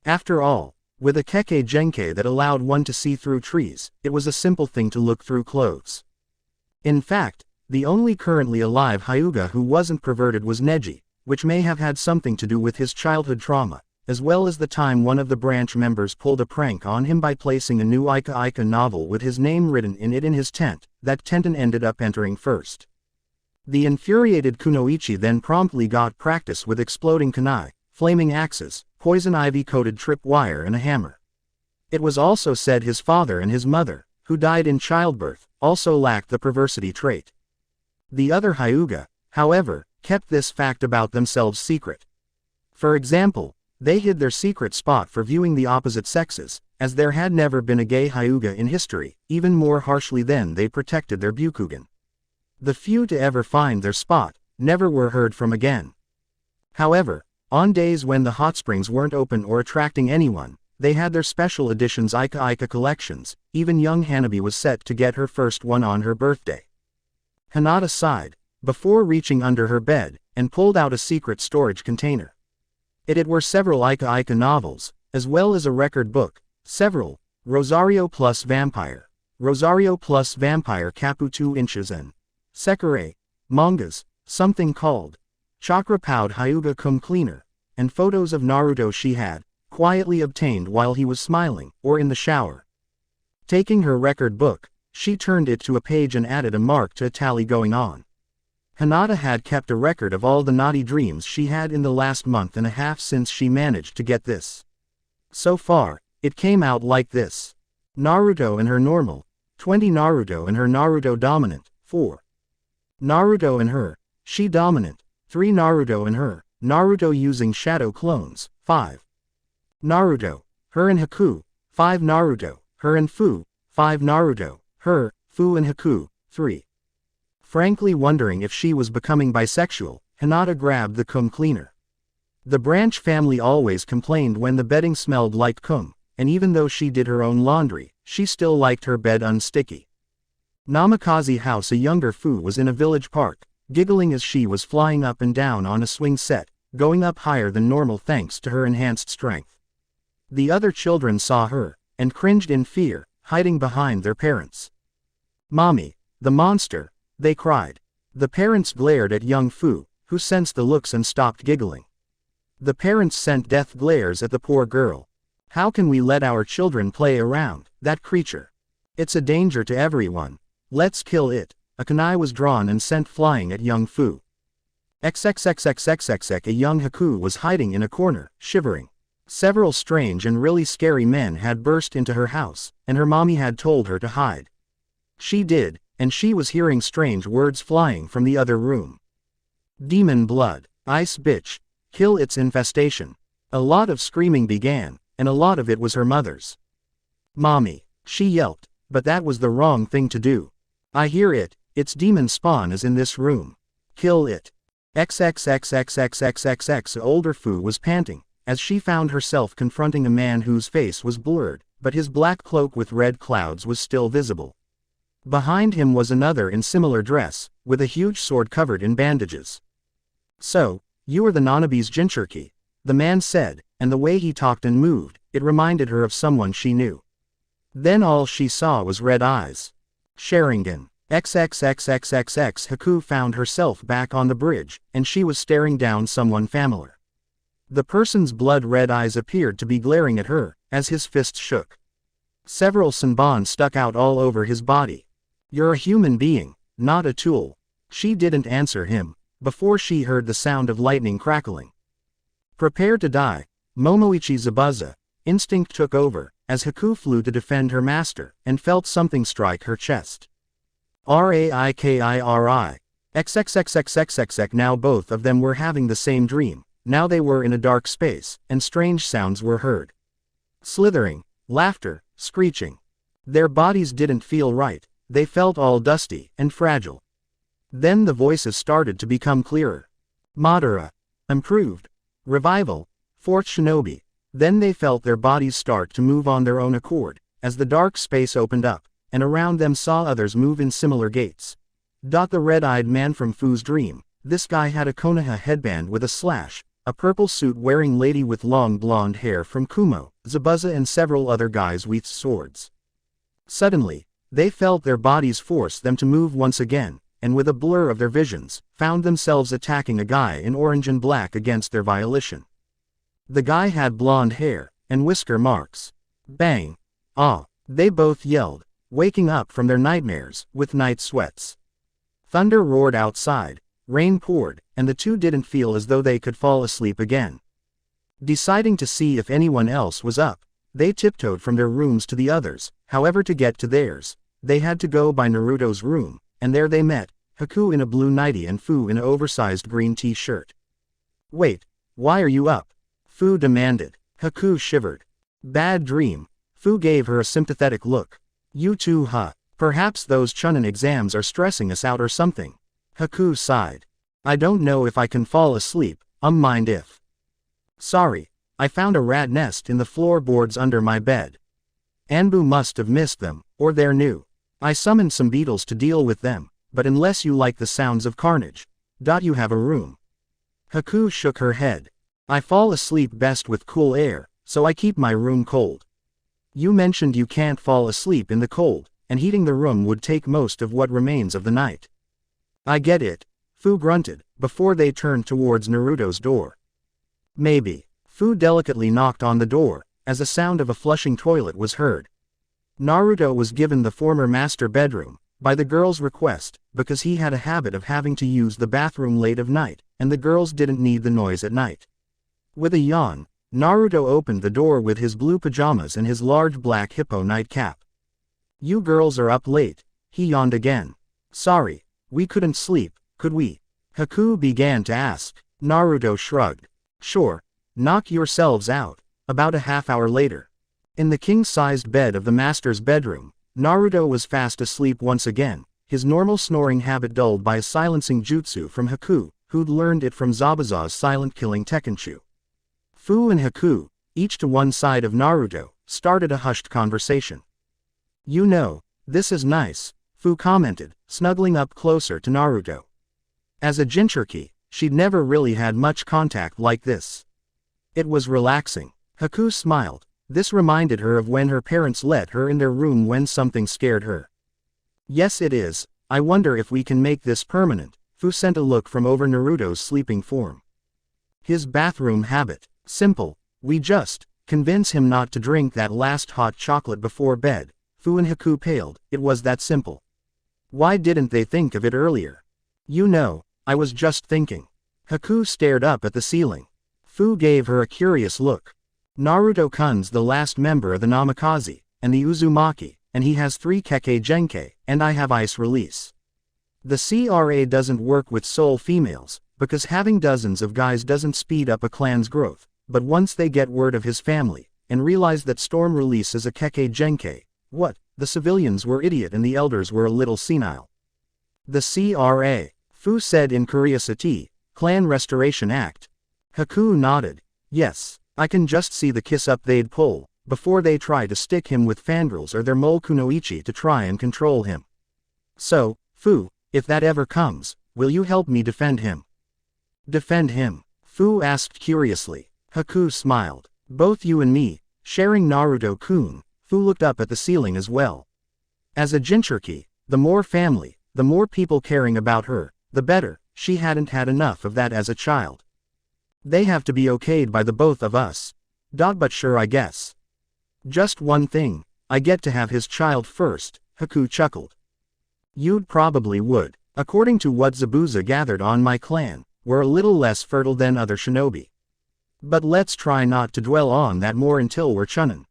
Speaker 1: After all, with a Kekkei Genkai that allowed one to see through trees, it was a simple thing to look through clothes. In fact, the only currently alive Hyuga who wasn't perverted was Neji, which may have had something to do with his childhood trauma, as well as the time one of the branch members pulled a prank on him by placing a new Ika Ika novel with his name written in it in his tent. That Tenten ended up entering first. The infuriated Kunoichi then promptly got practice with exploding kunai, flaming axes, poison ivy-coated tripwire and a hammer. It was also said his father and his mother, who died in childbirth, also lacked the perversity trait. The other Hyuga, however, kept this fact about themselves secret. For example, they hid their secret spot for viewing the opposite sexes, as there had never been a gay Hyuga in history. Even more harshly then they protected their Byukugen. The few to ever find their spot, never were heard from again. However, on days when the hot springs weren't open or attracting anyone, they had their special editions Ika Ika collections. Even young Hanabi was set to get her first one on her birthday. Hinata sighed, before reaching under her bed, and pulled out a secret storage container. It were several Ika Ika novels, as well as a record book, several, Rosario plus Vampire Kapu 2 inches and Sekirei, mangas, something called Chakra Poud Hyuga Cum Cleaner, and photos of Naruto she had, quietly obtained while he was smiling, or in the shower. Taking her record book, she turned it to a page and added a mark to a tally going on. Hinata had kept a record of all the naughty dreams she had in the last month and a half since she managed to get this. So far, it came out like this. Naruto and her normal, 20 Naruto and her Naruto dominant, 4. Naruto and her, she dominant, 3 Naruto and her, Naruto using shadow clones, 5. Naruto, her and Haku, 5 Naruto, her and Fu, 5 Naruto, her, Fu and Haku, 3. Frankly wondering if she was becoming bisexual, Hinata grabbed the cum cleaner. The branch family always complained when the bedding smelled like cum, and even though she did her own laundry, she still liked her bed unsticky. Namikaze House. A younger Fu was in a village park, giggling as she was flying up and down on a swing set, going up higher than normal thanks to her enhanced strength. The other children saw her, and cringed in fear, hiding behind their parents. "Mommy, the monster!" they cried. The parents glared at young Fu, who sensed the looks and stopped giggling. The parents sent death glares at the poor girl. "How can we let our children play around that creature? It's a danger to everyone. Let's kill it." A kunai was drawn and sent flying at young Fu. XXXXXXX. A young Haku was hiding in a corner, shivering. Several strange and really scary men had burst into her house, and her mommy had told her to hide. She did, and she was hearing strange words flying from the other room. "Demon blood, ice bitch, kill its infestation." A lot of screaming began, and a lot of it was her mother's. "Mommy," she yelped, but that was the wrong thing to do. "I hear it, its demon spawn is in this room. Kill it." XXXXXXXX. Older Fu was panting, as she found herself confronting a man whose face was blurred, but his black cloak with red clouds was still visible. Behind him was another in similar dress, with a huge sword covered in bandages. "So, you are the Nanabe's Jinchuriki," the man said, and the way he talked and moved, it reminded her of someone she knew. Then all she saw was red eyes. Sharingan. XXXXXX. Haku found herself back on the bridge, and she was staring down someone familiar. The person's blood-red eyes appeared to be glaring at her, as his fist shook. Several Senbon stuck out all over his body. "You're a human being, not a tool." She didn't answer him, before she heard the sound of lightning crackling. Prepare to die, Momoichi Zabuza. Instinct took over, as Haku flew to defend her master, and felt something strike her chest. Raikiri. XXXXXX. Now both of them were having the same dream. Now they were in a dark space, and strange sounds were heard. Slithering, laughter, screeching. Their bodies didn't feel right, they felt all dusty and fragile. Then the voices started to become clearer. Madara. Improved. Revival. Fourth shinobi. Then they felt their bodies start to move on their own accord, as the dark space opened up, and around them saw others move in similar gaits. The red-eyed man from Fu's dream. This guy had a Konoha headband with a slash, a purple suit wearing lady with long blonde hair from Kumo, Zabuza and several other guys with swords. Suddenly, they felt their bodies force them to move once again, and with a blur of their visions, found themselves attacking a guy in orange and black against their volition. The guy had blonde hair, and whisker marks. Bang! Ah! They both yelled, waking up from their nightmares, with night sweats. Thunder roared outside, rain poured, and the two didn't feel as though they could fall asleep again. Deciding to see if anyone else was up, they tiptoed from their rooms to the others. However, to get to theirs, they had to go by Naruto's room, and there they met, Haku in a blue nightie and Fu in an oversized green t-shirt. "Wait, why are you up?" Fu demanded. Haku shivered. "Bad dream." Fu gave her a sympathetic look. "You too, huh? Perhaps those Chunin exams are stressing us out or something." Haku sighed. "I don't know if I can fall asleep, mind if." "Sorry, I found a rat nest in the floorboards under my bed. Anbu must have missed them, or they're new. I summoned some beetles to deal with them, but unless you like the sounds of carnage, you have a room." Haku shook her head. "I fall asleep best with cool air, so I keep my room cold." "You mentioned you can't fall asleep in the cold, and heating the room would take most of what remains of the night." "I get it," Fu grunted, before they turned towards Naruto's door. "Maybe." Fu delicately knocked on the door, as the sound of a flushing toilet was heard. Naruto was given the former master bedroom, by the girl's request, because he had a habit of having to use the bathroom late of night, and the girls didn't need the noise at night. With a yawn, Naruto opened the door with his blue pajamas and his large black hippo nightcap. "You girls are up late," he yawned again. "Sorry, we couldn't sleep, could we?" Haku began to ask. Naruto shrugged. "Sure, knock yourselves out." About a half-hour later, in the king-sized bed of the master's bedroom, Naruto was fast asleep once again, his normal snoring habit dulled by a silencing jutsu from Haku, who'd learned it from Zabuza's silent-killing Tekenshu. Fu and Haku, each to one side of Naruto, started a hushed conversation. "You know, this is nice," Fu commented, snuggling up closer to Naruto. As a Jinchuriki, she'd never really had much contact like this. It was relaxing. Haku smiled. This reminded her of when her parents let her in their room when something scared her. "Yes, it is. I wonder if we can make this permanent." Fu sent a look from over Naruto's sleeping form. "His bathroom habit. Simple. We just convince him not to drink that last hot chocolate before bed." Fu and Haku paled. It was that simple. Why didn't they think of it earlier? "You know, I was just thinking." Haku stared up at the ceiling. Fu gave her a curious look. "Naruto-kun's the last member of the Namikaze, and the Uzumaki, and he has 3 Kekkei Genkei, and I have ice release. The CRA doesn't work with soul females, because having dozens of guys doesn't speed up a clan's growth, but once they get word of his family, and realize that Storm releases a Kekkei Genkei, what, the civilians were idiot and the elders were a little senile." "The CRA," Fu said in curiosity, "Clan Restoration Act." Haku nodded. "Yes. I can just see the kiss-up they'd pull, before they try to stick him with fandrils or their mole kunoichi to try and control him. So, Fu, if that ever comes, will you help me defend him?" "Defend him?" Fu asked curiously. Haku smiled. "Both you and me, sharing Naruto-kun." Fu looked up at the ceiling as well. As a Jinchuriki, the more family, the more people caring about her, the better. She hadn't had enough of that as a child. "They have to be okayed by the both of us. But sure, I guess. Just one thing, I get to have his child first," Haku chuckled. "You'd probably would. According to what Zabuza gathered on my clan, we're a little less fertile than other shinobi. But let's try not to dwell on that more until we're Chunin."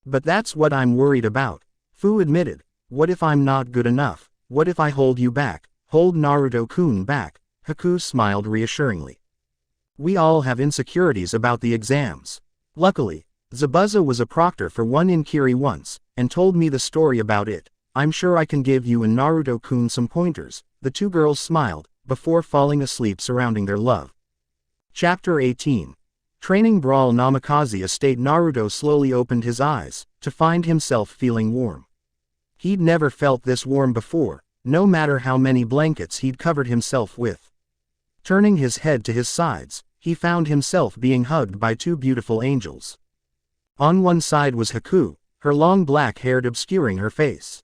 Speaker 1: "But that's what I'm worried about," Fu admitted. "What if I'm not good enough? What if I hold you back, hold Naruto-kun back?" Haku smiled reassuringly. "We all have insecurities about the exams. Luckily, Zabuza was a proctor for one in Kiri once, and told me the story about it. I'm sure I can give you and Naruto-kun some pointers." The two girls smiled, before falling asleep surrounding their love. Chapter 18. Training Brawl Namikaze Estate. Naruto slowly opened his eyes, to find himself feeling warm. He'd never felt this warm before, no matter how many blankets he'd covered himself with. Turning his head to his sides, he found himself being hugged by two beautiful angels. On one side was Haku, her long black hair obscuring her face.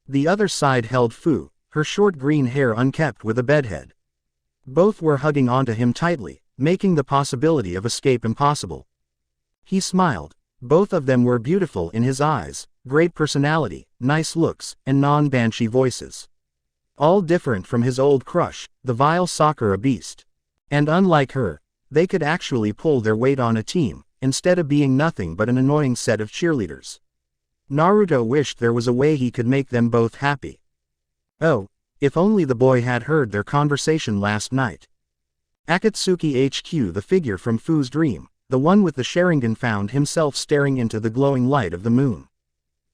Speaker 1: The other side held Fu, her short green hair unkempt with a bedhead. Both were hugging onto him tightly, making the possibility of escape impossible. He smiled. Both of them were beautiful in his eyes, great personality, nice looks, and non-banshee voices. All different from his old crush, the vile Sakura beast. And unlike her, they could actually pull their weight on a team, instead of being nothing but an annoying set of cheerleaders. Naruto wished there was a way he could make them both happy. Oh, if only the boy had heard their conversation last night. Akatsuki HQ. The figure from Fu's dream, the one with the Sharingan, found himself staring into the glowing light of the moon.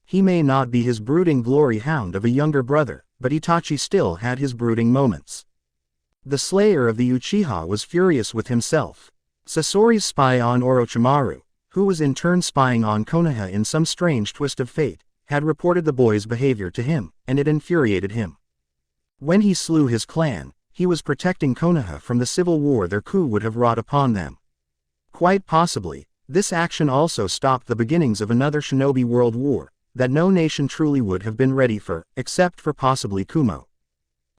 Speaker 1: He may not be his brooding glory hound of a younger brother, but Itachi still had his brooding moments. The slayer of the Uchiha was furious with himself. Sasori's spy on Orochimaru, who was in turn spying on Konoha in some strange twist of fate, had reported the boy's behavior to him, and it infuriated him. When he slew his clan, he was protecting Konoha from the civil war their coup would have wrought upon them. Quite possibly, this action also stopped the beginnings of another shinobi world war, that no nation truly would have been ready for, except for possibly Kumo.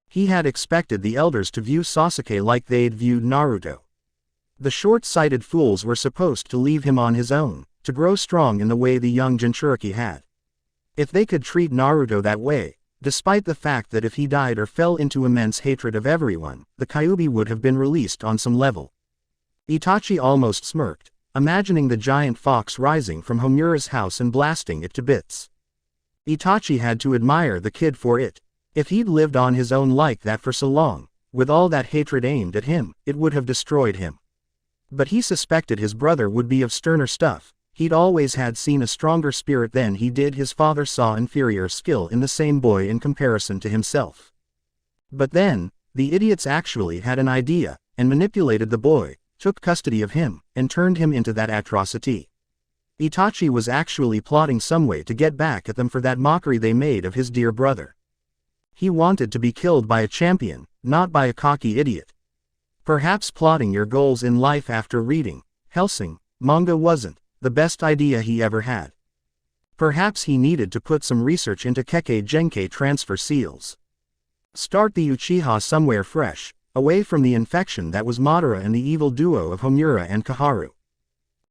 Speaker 1: He had expected the elders to view Sasuke like they'd viewed Naruto. The short-sighted fools were supposed to leave him on his own, to grow strong in the way the young Jinchuriki had. If they could treat Naruto that way, despite the fact that if he died or fell into immense hatred of everyone, the Kyuubi would have been released on some level. Itachi almost smirked, imagining the giant fox rising from Homura's house and blasting it to bits. Itachi had to admire the kid for it. If he'd lived on his own like that for so long, with all that hatred aimed at him, it would have destroyed him. But he suspected his brother would be of sterner stuff. He'd always had seen a stronger spirit than he did. His father saw inferior skill in the same boy in comparison to himself. But then, the idiots actually had an idea, and manipulated the boy, took custody of him, and turned him into that atrocity. Itachi was actually plotting some way to get back at them for that mockery they made of his dear brother. He wanted to be killed by a champion, not by a cocky idiot. Perhaps plotting your goals in life after reading Hellsing manga wasn't the best idea he ever had. Perhaps he needed to put some research into Kekkei Genkei transfer seals. Start the Uchiha somewhere fresh, away from the infection that was Madara and the evil duo of Homura and Kaharu.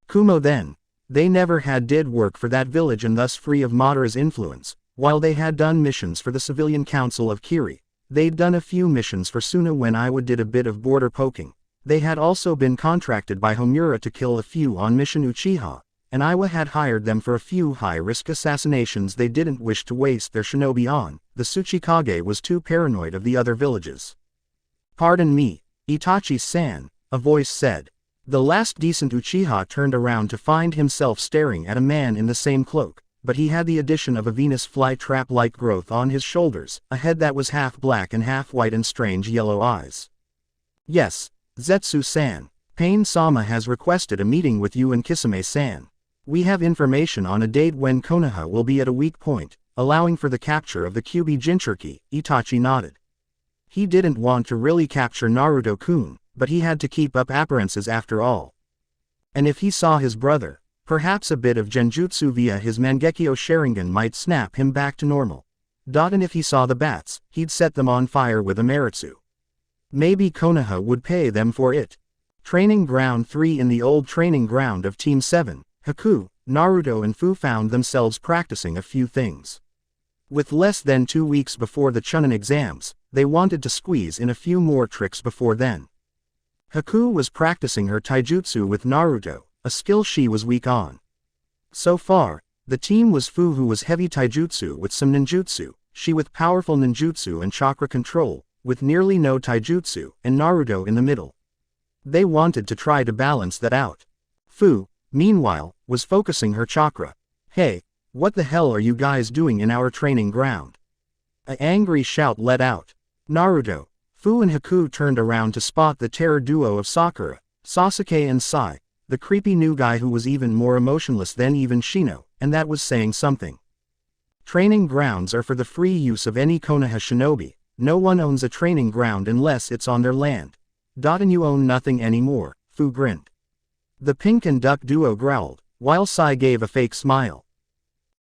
Speaker 1: Kumo then, they never did work for that village and thus free of Madara's influence. While they had done missions for the civilian council of Kiri, they'd done a few missions for Suna when Iwa did a bit of border poking. They had also been contracted by Homura to kill a few on mission Uchiha, and Iwa had hired them for a few high-risk assassinations they didn't wish to waste their shinobi on. The Tsuchikage was too paranoid of the other villages. "Pardon me, Itachi-san," a voice said. The last decent Uchiha turned around to find himself staring at a man in the same cloak, but he had the addition of a Venus flytrap-like growth on his shoulders, a head that was half black and half white and strange yellow eyes. "Yes, Zetsu-san, Pain-sama has requested a meeting with you and Kisame-san. We have information on a date when Konoha will be at a weak point, allowing for the capture of the Kyuubi Jinchuriki." Itachi nodded. He didn't want to really capture Naruto-kun, but he had to keep up appearances after all. And if he saw his brother, perhaps a bit of genjutsu via his Mangekyo Sharingan might snap him back to normal. And if he saw the bats, he'd set them on fire with a Maritsu. Maybe Konoha would pay them for it. Training Ground 3. In the old training ground of Team 7, Haku, Naruto and Fu found themselves practicing a few things. With less than 2 weeks before the Chunin exams, they wanted to squeeze in a few more tricks before then. Haku was practicing her taijutsu with Naruto, a skill she was weak on. So far, the team was Fu, who was heavy taijutsu with some ninjutsu, she with powerful ninjutsu and chakra control, with nearly no taijutsu, and Naruto in the middle. They wanted to try to balance that out. Fu, meanwhile, was focusing her chakra. "Hey, what the hell are you guys doing in our training ground?" An angry shout let out. Naruto, Fu and Haku turned around to spot the terror duo of Sakura, Sasuke and Sai, the creepy new guy who was even more emotionless than even Shino, and that was saying something. Training grounds are for the free use of any Konoha shinobi. No one owns a training ground unless it's on their land. And you own nothing anymore, Fu grinned. The pink and duck duo growled, while Sai gave a fake smile.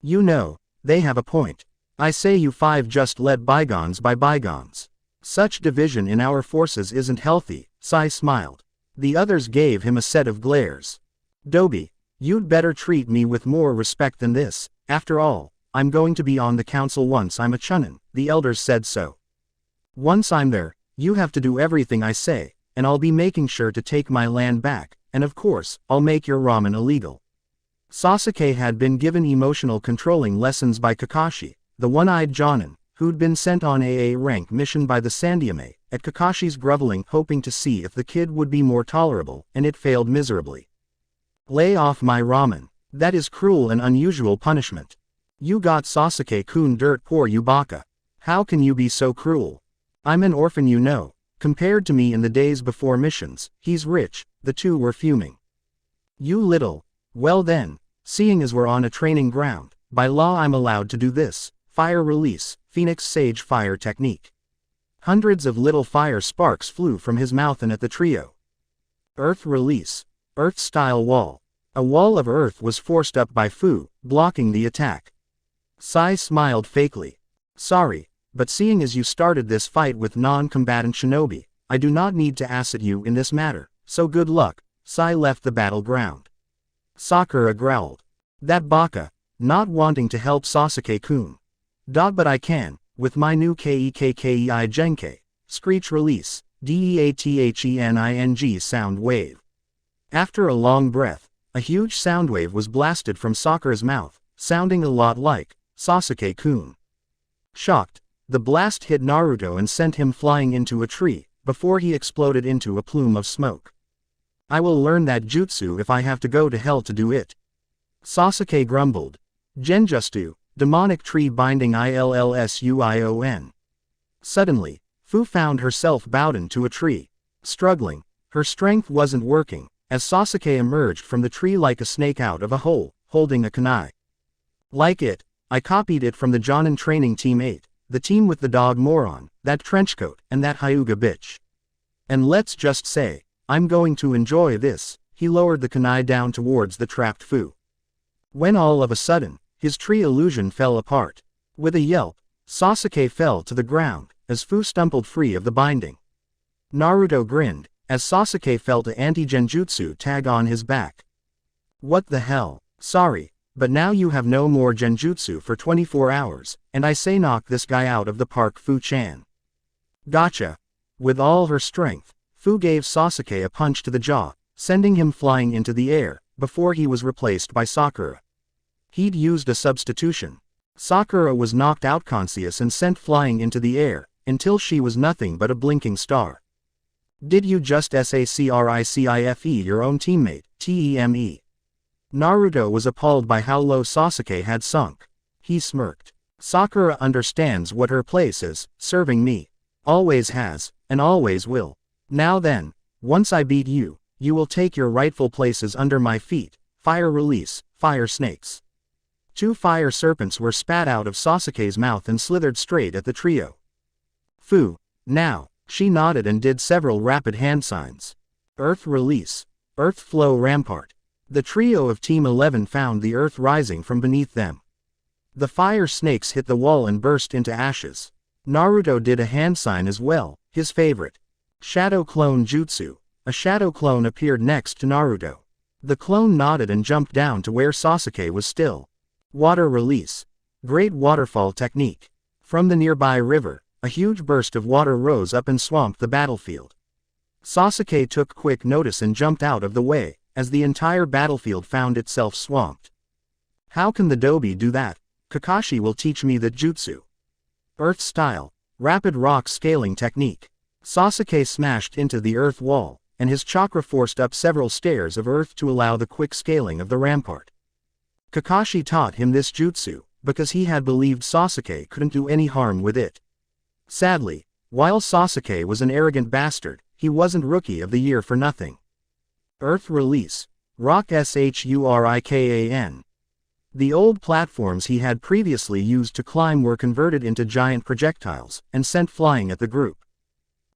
Speaker 1: You know, they have a point. I say you five just let bygones by bygones. Such division in our forces isn't healthy, Sai smiled. The others gave him a set of glares. Dobi, you'd better treat me with more respect than this. After all, I'm going to be on the council once I'm a chunin, the elders said so. Once I'm there, you have to do everything I say, and I'll be making sure to take my land back, and of course, I'll make your ramen illegal. Sasuke had been given emotional controlling lessons by Kakashi, the one-eyed Jonin, who'd been sent on AA rank mission by the Sandyame, at Kakashi's groveling hoping to see if the kid would be more tolerable, and it failed miserably. Lay off my ramen. That is cruel and unusual punishment. You got Sasuke-kun dirt poor you baka. How can you be so cruel? I'm an orphan you know. Compared to me in the days before missions, he's rich. The two were fuming. You little. Well then, seeing as we're on a training ground, by law I'm allowed to do this. Fire release, Phoenix Sage fire technique. Hundreds of little fire sparks flew from his mouth and at the trio. Earth release, Earth-style wall. A wall of earth was forced up by Fu, blocking the attack. Sai smiled fakely. Sorry, but seeing as you started this fight with non-combatant shinobi, I do not need to assist you in this matter, so good luck. Sai left the battleground. Sakura growled. That baka, not wanting to help Sasuke-kun. But I can, with my new Kekkei Genkai, Screech release, Deathening sound wave. After a long breath, a huge sound wave was blasted from Sakura's mouth, sounding a lot like Sasuke-kun. Shocked, the blast hit Naruto and sent him flying into a tree, before he exploded into a plume of smoke. I will learn that jutsu if I have to go to hell to do it. Sasuke grumbled. Genjutsu, demonic tree binding illsuion. Suddenly, Fu found herself bowed to a tree. Struggling, her strength wasn't working, as Sasuke emerged from the tree like a snake out of a hole, holding a kunai. Like it, I copied it from the Jonin training team 8, the team with the dog moron, that trenchcoat, and that Hyuga bitch. And let's just say, I'm going to enjoy this. He lowered the kunai down towards the trapped Fu. When all of a sudden, his tree illusion fell apart. With a yelp, Sasuke fell to the ground, as Fu stumbled free of the binding. Naruto grinned, as Sasuke felt an anti-genjutsu tag on his back. What the hell? Sorry, but now you have no more genjutsu for 24 hours, and I say knock this guy out of the park, Fu-chan. Gotcha. With all her strength, Fu gave Sasuke a punch to the jaw, sending him flying into the air, before he was replaced by Sakura. He'd used a substitution. Sakura was knocked out conscious and sent flying into the air, until she was nothing but a blinking star. Did you just sacrifice your own teammate, TEME? Naruto was appalled by how low Sasuke had sunk. He smirked. Sakura understands what her place is, serving me. Always has, and always will. Now then, once I beat you, you will take your rightful places under my feet. Fire release, fire snakes. 2 fire serpents were spat out of Sasuke's mouth and slithered straight at the trio. Fu, now, she nodded and did several rapid hand signs. Earth release, earth flow rampart. The trio of Team 11 found the earth rising from beneath them. The fire snakes hit the wall and burst into ashes. Naruto did a hand sign as well, his favorite. Shadow clone jutsu. A shadow clone appeared next to Naruto. The clone nodded and jumped down to where Sasuke was still. Water release. Great waterfall technique. From the nearby river, a huge burst of water rose up and swamped the battlefield. Sasuke took quick notice and jumped out of the way, as the entire battlefield found itself swamped. How can the Dobi do that? Kakashi will teach me that jutsu. Earth style. Rapid rock scaling technique. Sasuke smashed into the earth wall, and his chakra forced up several stairs of earth to allow the quick scaling of the rampart. Kakashi taught him this jutsu, because he had believed Sasuke couldn't do any harm with it. Sadly, while Sasuke was an arrogant bastard, he wasn't Rookie of the Year for nothing. Earth release. Rock Shuriken. The old platforms he had previously used to climb were converted into giant projectiles and sent flying at the group.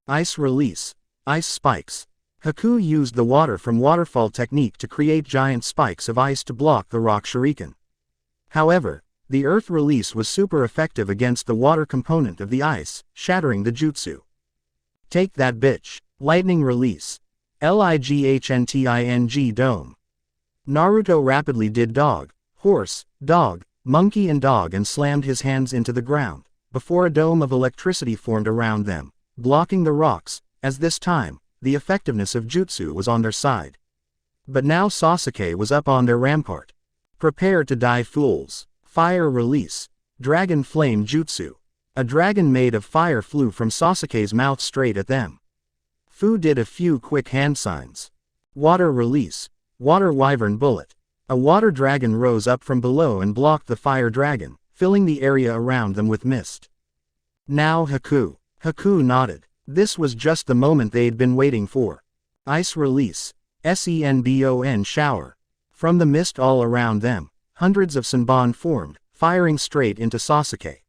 Speaker 1: Ice release. Ice spikes. Haku used the water from waterfall technique to create giant spikes of ice to block the rock shuriken. However, the earth release was super effective against the water component of the ice, shattering the jutsu. Take that bitch. Lightning release. Lighntting dome. Naruto rapidly did dog, horse, dog, monkey and dog and slammed his hands into the ground, before a dome of electricity formed around them, blocking the rocks, as this time, the effectiveness of jutsu was on their side. But now Sasuke was up on their rampart. Prepare to die, fools. Fire release. Dragon flame jutsu. A dragon made of fire flew from Sasuke's mouth straight at them. Fu did a few quick hand signs. Water release. Water wyvern bullet. A water dragon rose up from below and blocked the fire dragon, filling the area around them with mist. Now Haku. Haku nodded. This was just the moment they'd been waiting for. Ice release. Senbon shower. From the mist all around them, hundreds of Senbon formed, firing straight into Sasuke.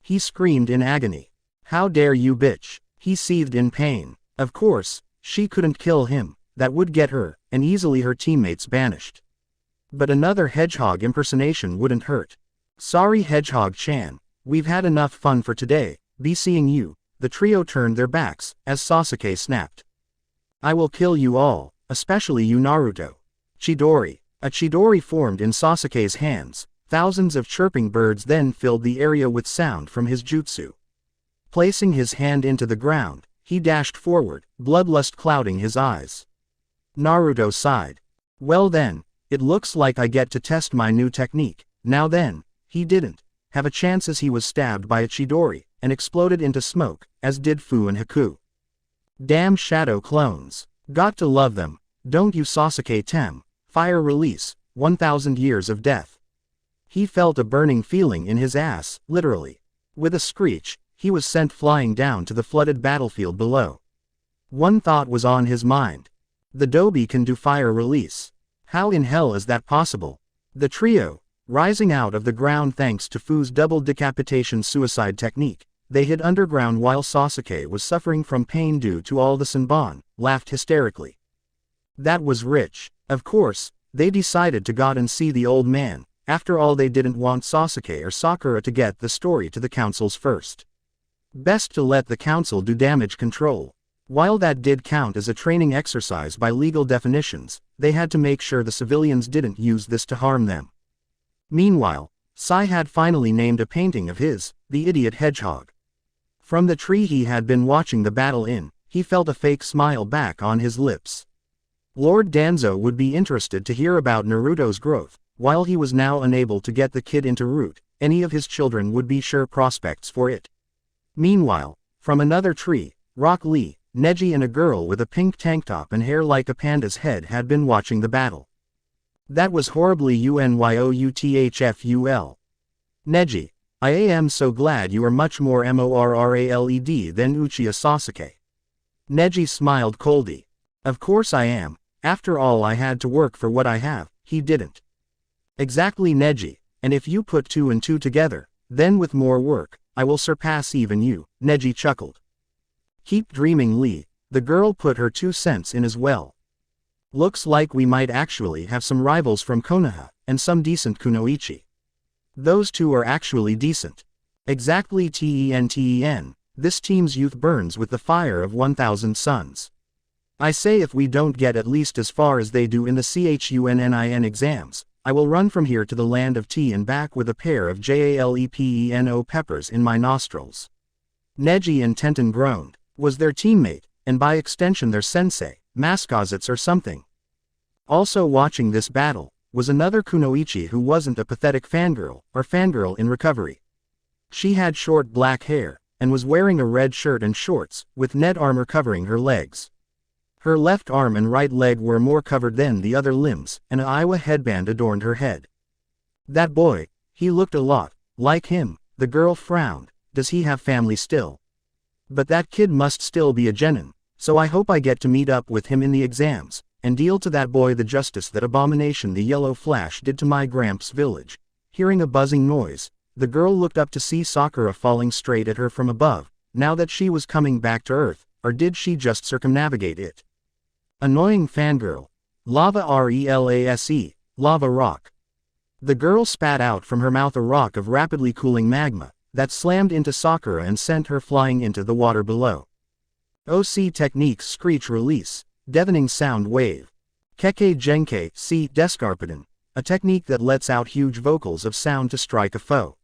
Speaker 1: He screamed in agony. How dare you, bitch? He seethed in pain. Of course, she couldn't kill him, that would get her, and easily her teammates banished. But another hedgehog impersonation wouldn't hurt. Sorry Hedgehog-chan, we've had enough fun for today, be seeing you. The trio turned their backs, as Sasuke snapped. I will kill you all, especially you Naruto. Chidori. A Chidori formed in Sasuke's hands, thousands of chirping birds then filled the area with sound from his jutsu. Placing his hand into the ground, he dashed forward, bloodlust clouding his eyes. Naruto sighed. Well then, it looks like I get to test my new technique. Now then, he didn't have a chance as he was stabbed by a Chidori, and exploded into smoke, as did Fu and Haku. Damn shadow clones. Got to love them, don't you Sasuke Tem? Fire release, 1000 years of death. He felt a burning feeling in his ass, literally. With a screech, he was sent flying down to the flooded battlefield below. One thought was on his mind. The Dobi can do fire release. How in hell is that possible? The trio, rising out of the ground thanks to Fu's double decapitation suicide technique, they hid underground while Sasuke was suffering from pain due to all the Senbon, laughed hysterically. That was rich. Of course, they decided to go and see the old man. After all, they didn't want Sasuke or Sakura to get the story to the councils first. Best to let the council do damage control. While that did count as a training exercise by legal definitions, they had to make sure the civilians didn't use this to harm them. Meanwhile, Sai had finally named a painting of his, the idiot hedgehog. From the tree he had been watching the battle in, he felt a fake smile back on his lips. Lord Danzo would be interested to hear about Naruto's growth. While he was now unable to get the kid into root, any of his children would be sure prospects for it. Meanwhile, from another tree, Rock Lee, Neji and a girl with a pink tank top and hair like a panda's head had been watching the battle. That was horribly unyoutful. Neji, I am so glad you are much more moraled than Uchiha Sasuke. Neji smiled coldly. Of course I am, after all I had to work for what I have, he didn't. Exactly Neji, and if you put 2 and 2 together, then with more work, I will surpass even you, Neji chuckled. Keep dreaming Lee, the girl put her 2 cents in as well. Looks like we might actually have some rivals from Konoha, and some decent kunoichi. Those 2 are actually decent. Exactly ten, this team's youth burns with the fire of 1000 suns. I say if we don't get at least as far as they do in the CHUNNIN exams, I will run from here to the land of tea and back with a pair of JALEPENO peppers in my nostrils. Neji and Tenten groaned. Was their teammate, and by extension their sensei, Mascozets or something. Also watching this battle, was another kunoichi who wasn't a pathetic fangirl, or fangirl in recovery. She had short black hair, and was wearing a red shirt and shorts, with net armor covering her legs. Her left arm and right leg were more covered than the other limbs, and an Iowa headband adorned her head. That boy, he looked a lot like him, the girl frowned. Does he have family still? But that kid must still be a genin, so I hope I get to meet up with him in the exams, and deal to that boy the justice that abomination the yellow flash did to my Gramps' village. Hearing a buzzing noise, the girl looked up to see Sakura falling straight at her from above. Now that she was coming back to Earth, or did she just circumnavigate it? Annoying fangirl. Lava RELASE, lava rock. The girl spat out from her mouth a rock of rapidly cooling magma, that slammed into Sakura and sent her flying into the water below. OC techniques screech release, deafening sound wave. Keke Genkai, C. Descarpedon, a technique that lets out huge vocals of sound to strike a foe.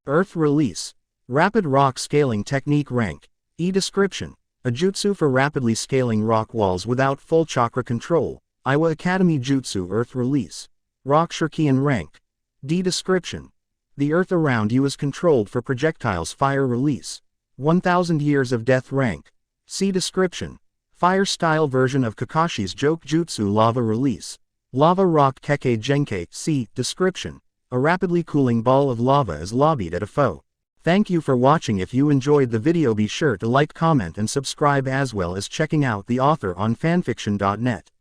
Speaker 1: Earth release. Rapid rock scaling technique rank. E. Description. A jutsu for rapidly scaling rock walls without full chakra control. Iowa Academy Jutsu Earth Release. Rock Shuriken rank. D. Description. The earth around you is controlled for projectiles fire release. 1000 Years of Death rank. See description. Fire style version of Kakashi's joke jutsu lava release. Lava rock Keke Genkai. See description. A rapidly cooling ball of lava is lobbied at a foe. Thank you for watching. If you enjoyed the video, be sure to like, comment and subscribe, as well as checking out the author on fanfiction.net.